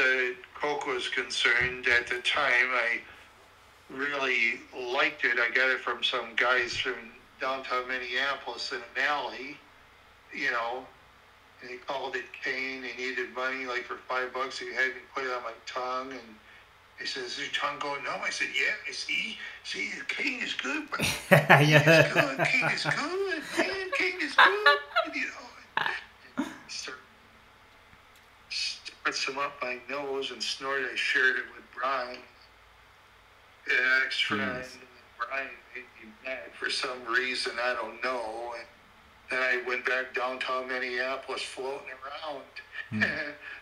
coke was concerned, at the time, I really liked it. I got it from some guys from downtown Minneapolis in an alley, and they called it cane. They needed money, like for $5. He had me put it on my tongue, and he said, "Is your tongue going numb?" I said, "Yeah, see, cane is good, bro. Cane is good, cane is good, man, cane is good." And started some up my nose and snorted. I shared it with Brian. And extra, and Brian made me mad for some reason, I don't know. And then I went back downtown Minneapolis floating around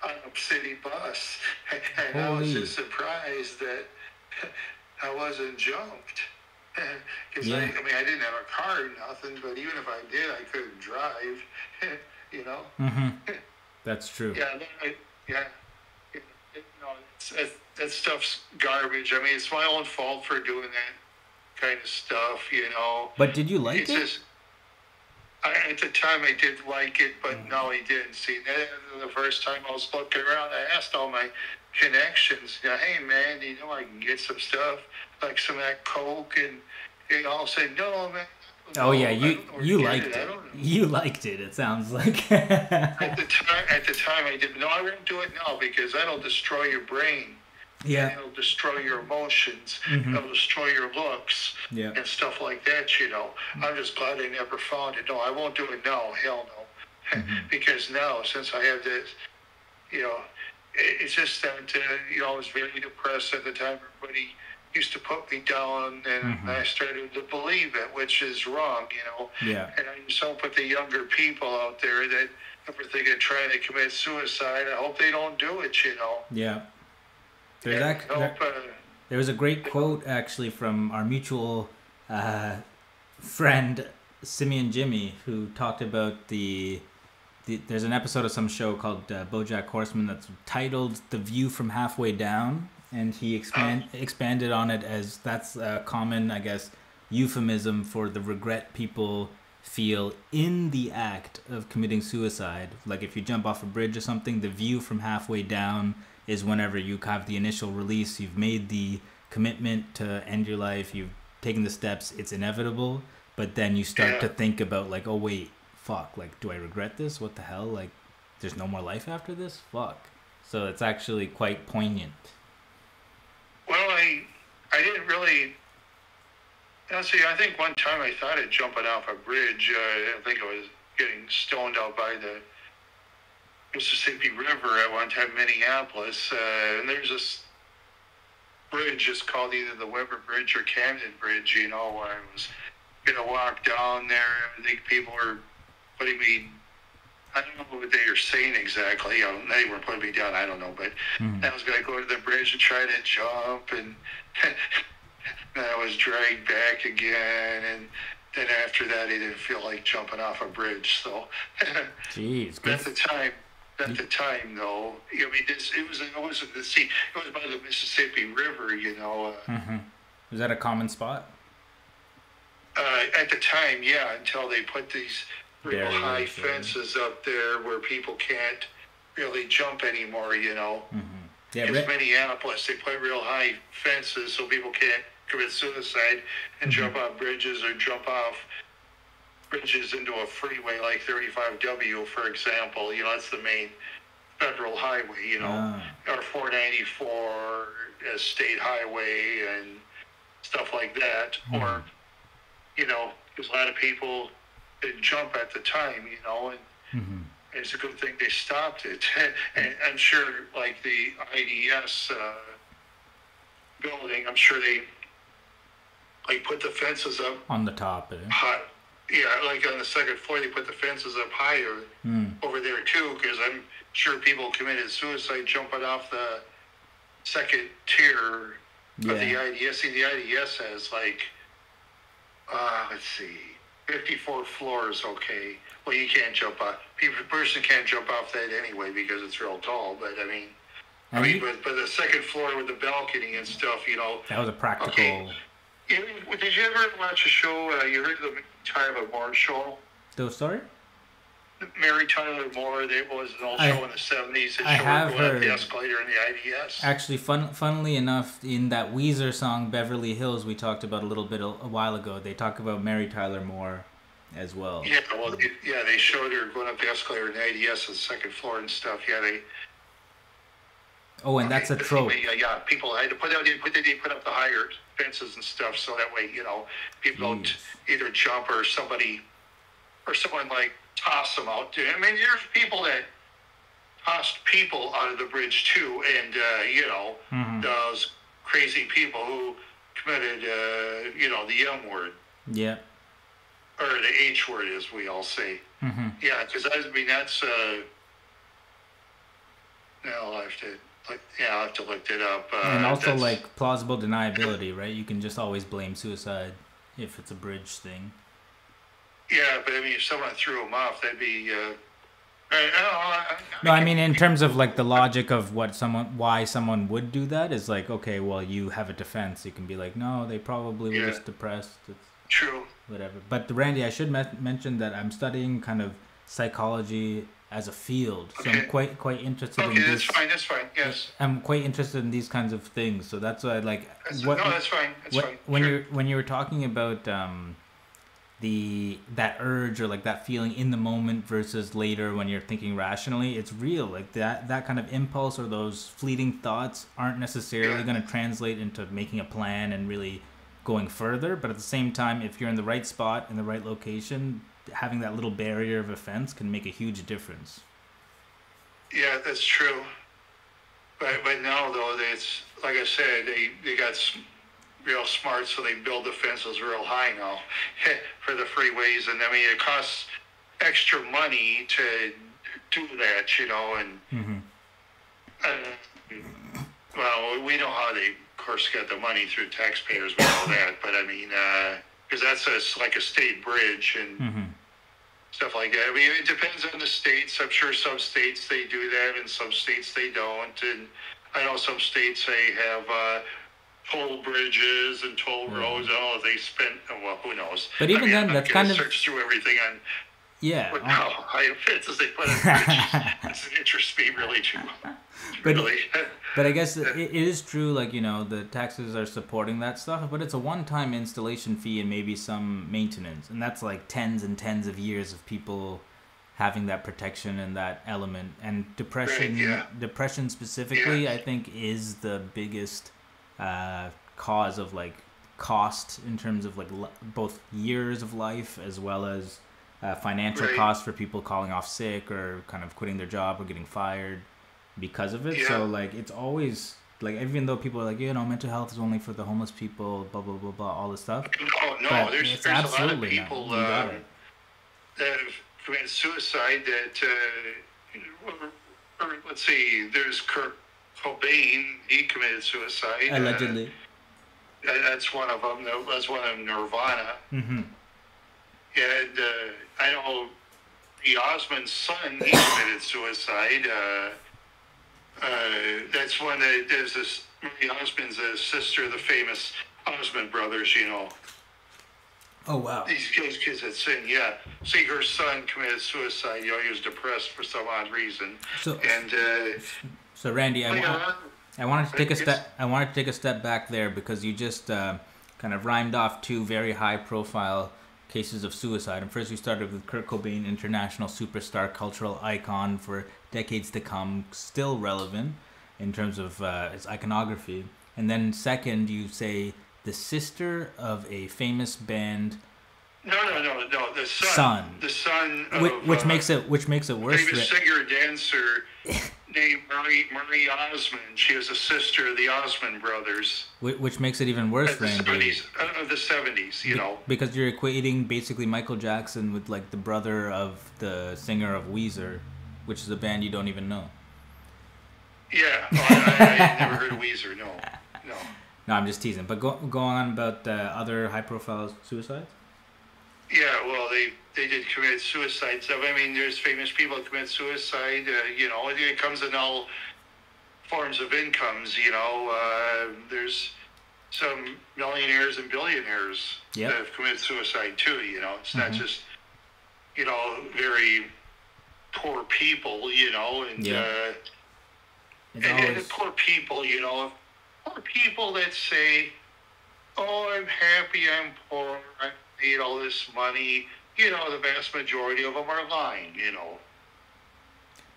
on a city bus. And I was just surprised that I wasn't jumped. Because Yeah. I mean, I didn't have a car or nothing, but even if I did, I couldn't drive, you know? That's true. Yeah, yeah. That stuff's garbage. I mean, it's my own fault for doing that kind of stuff, you know? But did you like It's it? just, at the time I did like it, but no, I didn't. See, the first time I was looking around, I asked all my connections, hey man, you know I can get some stuff, like some of that Coke, and they all said, no man. Oh yeah, I don't know where to you get liked I it. don't know. You liked it. It sounds like. At the time I didn't. No, I won't do it now because that'll destroy your brain. Yeah. It'll destroy your emotions. It'll destroy your looks and stuff like that, you know. I'm just glad I never found it. No, I won't do it now. Hell no. Because now, since I have this, you know, it's just that, you know, I was very depressed at the time. Everybody used to put me down, and I started to believe it, which is wrong, you know. Yeah. And I just hope with the younger people out there that ever thinking of trying to commit suicide, I hope they don't do it, you know. Yeah. There was a great quote actually from our mutual friend Simeon Jimmy, who talked about there's an episode of some show called BoJack Horseman that's titled "The View from Halfway Down," and he expanded on it as that's a common, I guess, euphemism for the regret people feel in the act of committing suicide. Like if you jump off a bridge or something, the view from halfway down is whenever you have the initial release, you've made the commitment to end your life, you've taken the steps, it's inevitable, but then you start to think about like, oh wait, fuck, like do I regret this? What the hell? Like there's no more life after this? Fuck. So it's actually quite poignant. Well, I didn't really. See, I think one time I thought of jumping off a bridge. I think I was getting stoned out by the Mississippi River at one time, Minneapolis, and there's this bridge. It's called either the Weber Bridge or Camden Bridge. You know, I was gonna walk down there. I think people were putting me. I don't know what they were saying exactly. They were putting me down. I don't know, but I was gonna go to the bridge and try to jump, and then I was dragged back again, and then after that, I didn't feel like jumping off a bridge. So, jeez, at the time, though, I mean, it wasn't the sea. It was by the Mississippi River, you know. Was that a common spot? At the time, yeah, until they put these real high fences up there where people can't really jump anymore, you know. Yeah, in Minneapolis, they put real high fences so people can't commit suicide and jump off bridges or jump off bridges into a freeway like 35W, for example. You know, that's the main federal highway, you know, or 494 state highway and stuff like that. Or, you know, because a lot of people didn't jump at the time, you know, and it's a good thing they stopped it. And I'm sure, like the IDS building, I'm sure they like put the fences up on the top. High. Yeah, like on the second floor, they put the fences up higher over there too, because I'm sure people committed suicide jumping off the second tier of the IDS. See, the IDS has like, let's see, 54 floors. Okay, well, you can't jump off. A person can't jump off that anyway because it's real tall. But I mean, but the second floor with the balcony and stuff, you know, that was a practical. Okay. Did you ever watch a show? You heard of the Mary Tyler Moore show? Sorry? Mary Tyler Moore. It was an old show in the 70s. I have heard. The escalator in the IDS. Actually, funnily enough, in that Weezer song "Beverly Hills" we talked about a little bit a while ago, they talk about Mary Tyler Moore as well. Yeah, well, they showed her going up the escalator in the IDS on the second floor and stuff. Yeah, they. Oh, and that's a trope. Yeah, people had to put up the higher fences and stuff, so that way, you know, people don't either jump or someone like toss them out. I mean, there's people that tossed people out of the bridge too, and you know, those crazy people who committed, you know, the M word. Yeah. Or the H word, as we all say. Yeah, because I mean that's. Now I'll have to Yeah, I'll have to look it up. And also That's like plausible deniability, right? You can just always blame suicide if it's a bridge thing. yeah, but I mean, if someone threw him off, that'd be. No, I mean in terms of like the logic of why someone would do that is like, okay, well, you have a defense. You can be like, no, they probably were Yeah. just depressed. It's True. whatever. But Randy, I should mention that I'm studying kind of psychology as a field, so Okay. I'm quite interested in Okay, this. that's fine. Yes. I'm quite interested in these kinds of things, so that's why like No, that's fine. That's fine. when Sure. you were talking about that urge or like that feeling in the moment versus later when you're thinking rationally, it's real. Like that kind of impulse or those fleeting thoughts aren't necessarily Yeah. going to translate into making a plan and really going further. But at the same time, if you're in the right spot in the right location, having that little barrier of offense can make a huge difference. Yeah, that's true. But now though, it's like I said, they got real smart, so they build the fences real high now for the freeways, and I mean it costs extra money to do that, you know, and well, we know how they, of course, get the money through taxpayers. We know that, but I mean, because like a state bridge and stuff like that. I mean, it depends on the states. I'm sure some states they do that, and some states they don't. And I know some states they have toll bridges and toll roads. Oh, they spent. Well, who knows? But even then, that's kind of search through everything on. Yeah. But how high offenses they put on bridges doesn't interest me really too. Really. But I guess it is true, like, you know, the taxes are supporting that stuff, but it's a one-time installation fee and maybe some maintenance. And that's like tens and tens of years of people having that protection and that element. And depression specifically, I think, is the biggest cause of, like, cost in terms of, like, both years of life as well as financial cost for people calling off sick or kind of quitting their job or getting fired because of it. So like it's always like, even though people are like, you know, mental health is only for the homeless people, blah blah blah blah, all this stuff. No, there's a lot of people that have committed suicide that let's see, there's Kurt Cobain, he committed suicide allegedly. That's one of them. That's one of Nirvana. And I know the Osmond's son, he committed suicide. That's one that there's this. Marie Osmond's a sister of the famous Osmond brothers, you know. Oh wow! These kids that sing, yeah. See, her son committed suicide. You know, he was depressed for some odd reason. So Randy, I wanted to take a step. I wanted to take a step back there because you just kind of rhymed off two very high-profile cases of suicide. And first, we started with Kurt Cobain, international superstar, cultural icon for decades to come, still relevant in terms of its iconography. And then second, you say the sister of a famous band. No. The son. The son of which makes it worse. Famous singer dancer named Marie Osmond. She was a sister of the Osmond brothers. Which makes it even worse, Randy. Of the 70s, you know. Because you're equating basically Michael Jackson with like the brother of the singer of Weezer, which is a band you don't even know. Yeah, I never heard of Weezer. No. No, I'm just teasing. But go on about other high-profile suicides. Yeah, well, they did commit suicide stuff. I mean, there's famous people who commit suicide. You know, it comes in all forms of incomes. You know, there's some millionaires and billionaires that have committed suicide too. You know, it's not just, you know, very poor people. You know, and poor people. You know, poor people that say, "Oh, I'm happy. I'm poor. I made all this money." You know, the vast majority of them are lying, you know.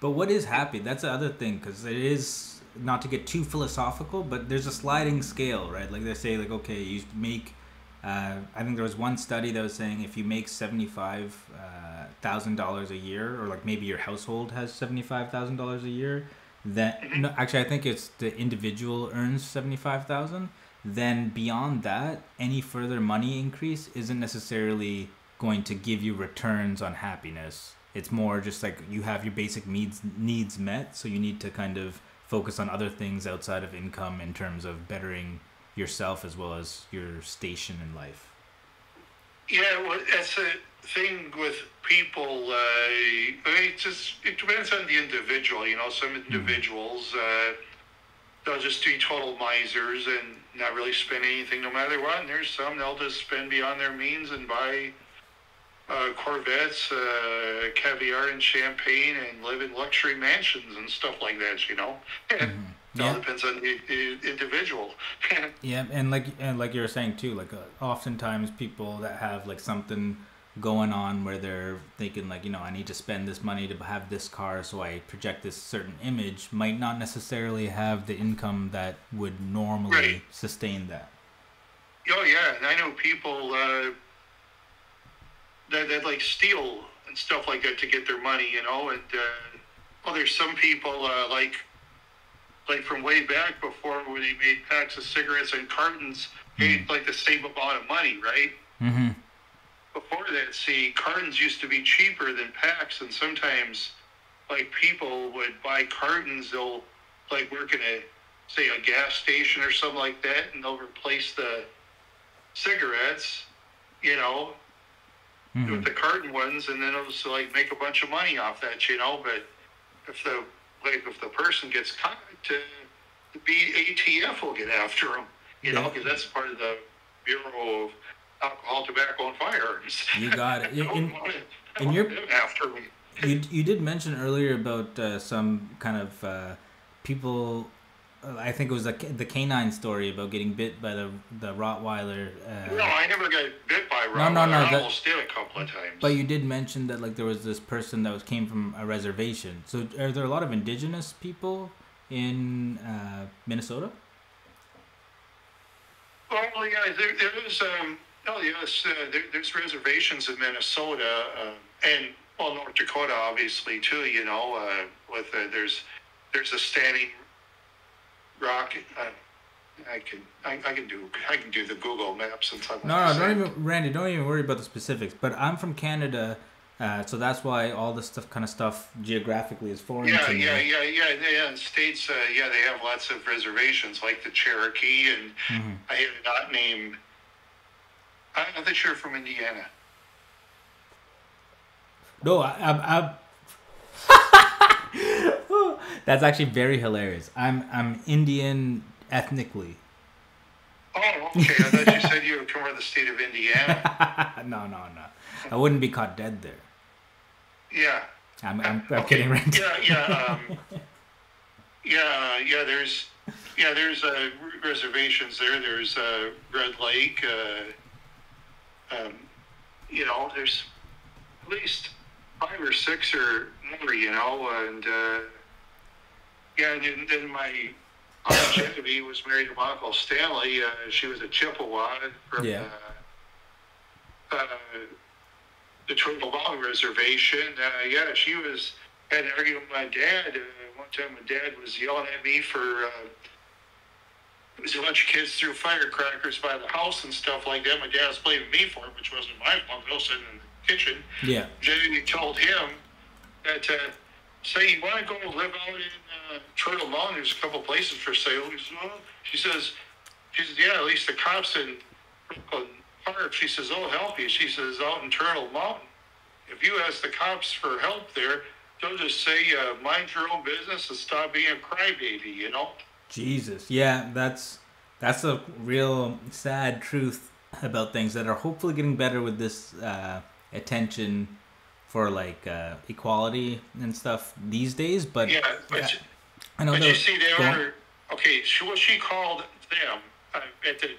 But what is happy? That's the other thing, because it is, not to get too philosophical, but there's a sliding scale, right? Like they say, like, okay, you make, I think there was one study that was saying if you make $75,000 a year, or like maybe your household has $75,000 a year, then, no, actually I think it's the individual earns $75,000, then beyond that, any further money increase isn't necessarily going to give you returns on happiness. It's more just like you have your basic needs met, so you need to kind of focus on other things outside of income in terms of bettering yourself as well as your station in life. Yeah, well, that's a thing with people. I mean, it depends on the individual. You know, some individuals they'll just be total misers and not really spend anything no matter what. And there's some they'll just spend beyond their means and buy Corvettes, caviar and champagne, and live in luxury mansions and stuff like that. You know, it all depends on the individual. Yeah, and like you were saying too, like oftentimes people that have like something going on where they're thinking like, you know, I need to spend this money to have this car, so I project this certain image, might not necessarily have the income that would normally sustain that. Oh yeah, and I know people that like steal and stuff like that to get their money, you know, and there's some people like from way back before when they made packs of cigarettes and cartons, paid like the same amount of money, right? Mm-hmm. Before that, see, cartons used to be cheaper than packs, and sometimes, like, people would buy cartons, they'll, like, work in say, a gas station or something like that, and they'll replace the cigarettes, you know, with the carton ones, and then it'll, so, like, make a bunch of money off that, you know, but if the person gets caught, the ATF will get after them, you know, because that's part of the Bureau of Alcohol, Tobacco, and Firearms. You got it. After me. You did mention earlier about some kind of people. I think it was the canine story about getting bit by the Rottweiler. No, I never got bit by a Rottweiler. No, I almost did a couple of times. But you did mention that like there was this person that came from a reservation. So are there a lot of indigenous people in Minnesota? Well, yeah, there is. Oh yes, there's reservations in Minnesota and North Dakota, obviously too. You know, with there's a Standing Rock. I can do the Google Maps and stuff. No, Randy, don't even worry about the specifics. But I'm from Canada, so that's why all this kind of stuff geographically is foreign to me. Yeah. In states, they have lots of reservations, like the Cherokee, and I have not named. I'm not sure from Indiana. No, I'm that's actually very hilarious. I'm Indian ethnically. Oh, okay. I thought you said you were from the state of Indiana. No. I wouldn't be caught dead there. Yeah. I'm kidding, Randy. There's reservations there. There's Red Lake. You know, there's at least 5 or 6 or more, you know, and and then my Aunt Genevieve was married to my Uncle Stanley. She was a Chippewa from the Turtle Mountain Reservation. She had an argument with my dad. One time my dad was yelling at me for there was a bunch of kids threw firecrackers by the house and stuff like that. My dad was blaming me for it, which wasn't my fault. I was sitting in the kitchen. Yeah. Jamie told him that, say, you want to go live out in Turtle Mountain? There's a couple places for sale. She says, yeah, at least the cops in Brooklyn Park. She says, they'll help you. She says, out in Turtle Mountain, if you ask the cops for help there, they'll just say, mind your own business and stop being a crybaby, you know? Jesus, yeah, that's a real sad truth about things that are hopefully getting better with this attention for like equality and stuff these days. But I know. But you see, they are okay. What she called them at the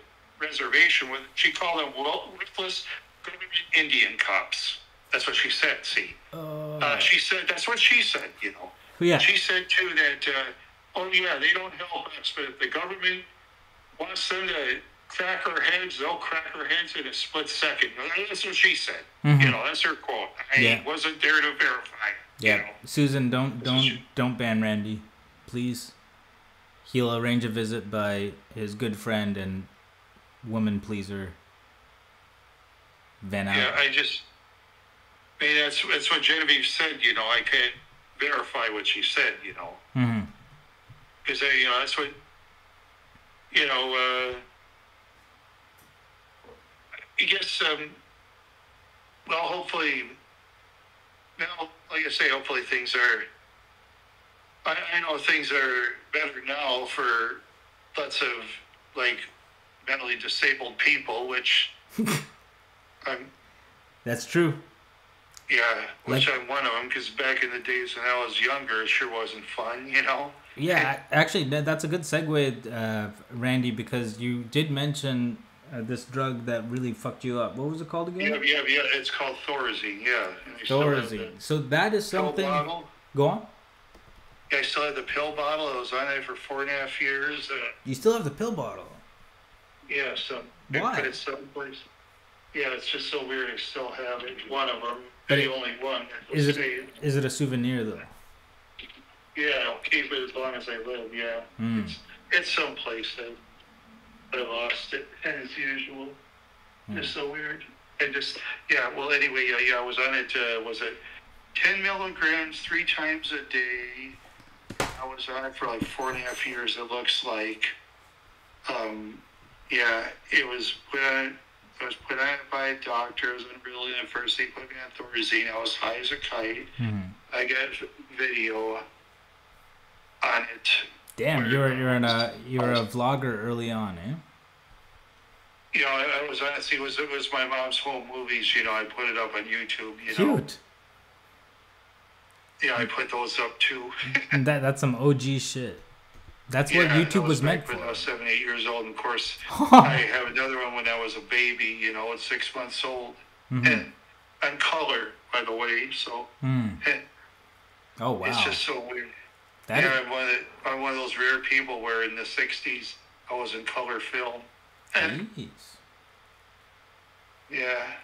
reservation, she called them worthless government Indian cops. That's what she said. See, she said that's what she said. You know. Yeah. She said too that. They don't help us, but if the government wants them to crack our heads, they'll crack our heads in a split second. That's what she said. Mm-hmm. You know, that's her quote. I wasn't there to verify. Yeah, you know. Susan, don't ban Randy, please. He'll arrange a visit by his good friend and woman pleaser, Van Out. Yeah, that's what Genevieve said. You know, I can't verify what she said. You know. Mm-hmm. because that's what I guess. Well, hopefully, now, like I say, hopefully things are. I know things are better now for lots of like mentally disabled people, which I'm. That's true. Yeah, which I'm one of them, because back in the days when I was younger, it sure wasn't fun, Yeah, actually, that's a good segue, Randy, because you did mention this drug that really fucked you up. What was it called again? Yeah. It's called Thorazine, yeah. And I Thorazine. So that is something. Pill bottle. Go on. Yeah, I still had the pill bottle. I was on it for 4.5 years. You still have the pill bottle? Yeah, so. Why? It's someplace. Yeah, it's just so weird. I still have it. One of them. But the only one. Is it a souvenir though? Yeah, I'll keep it as long as I live. Yeah, it's someplace that I lost it, as usual. It's so weird. And well, anyway, I was on it. Was it 10 milligrams 3 times a day? I was on it for like 4.5 years. It looks like. It was when. I was put on it by a doctor. I was in Berlin at first. They put me on Thorazine. I was high as a kite. I got video on it. Damn, you were a vlogger early on, eh? I was on it. See, it was my mom's home movies. I put it up on YouTube. Cute. Yeah, I put those up too. And that's some OG shit. That's what YouTube was meant for. When I was 7, 8 years old, and of course, I have another one when I was a baby. At 6 months old, and color, by the way. So, oh wow, it's just so weird. I'm one of those rare people where in the '60s I was in color film. Jeez. Yeah.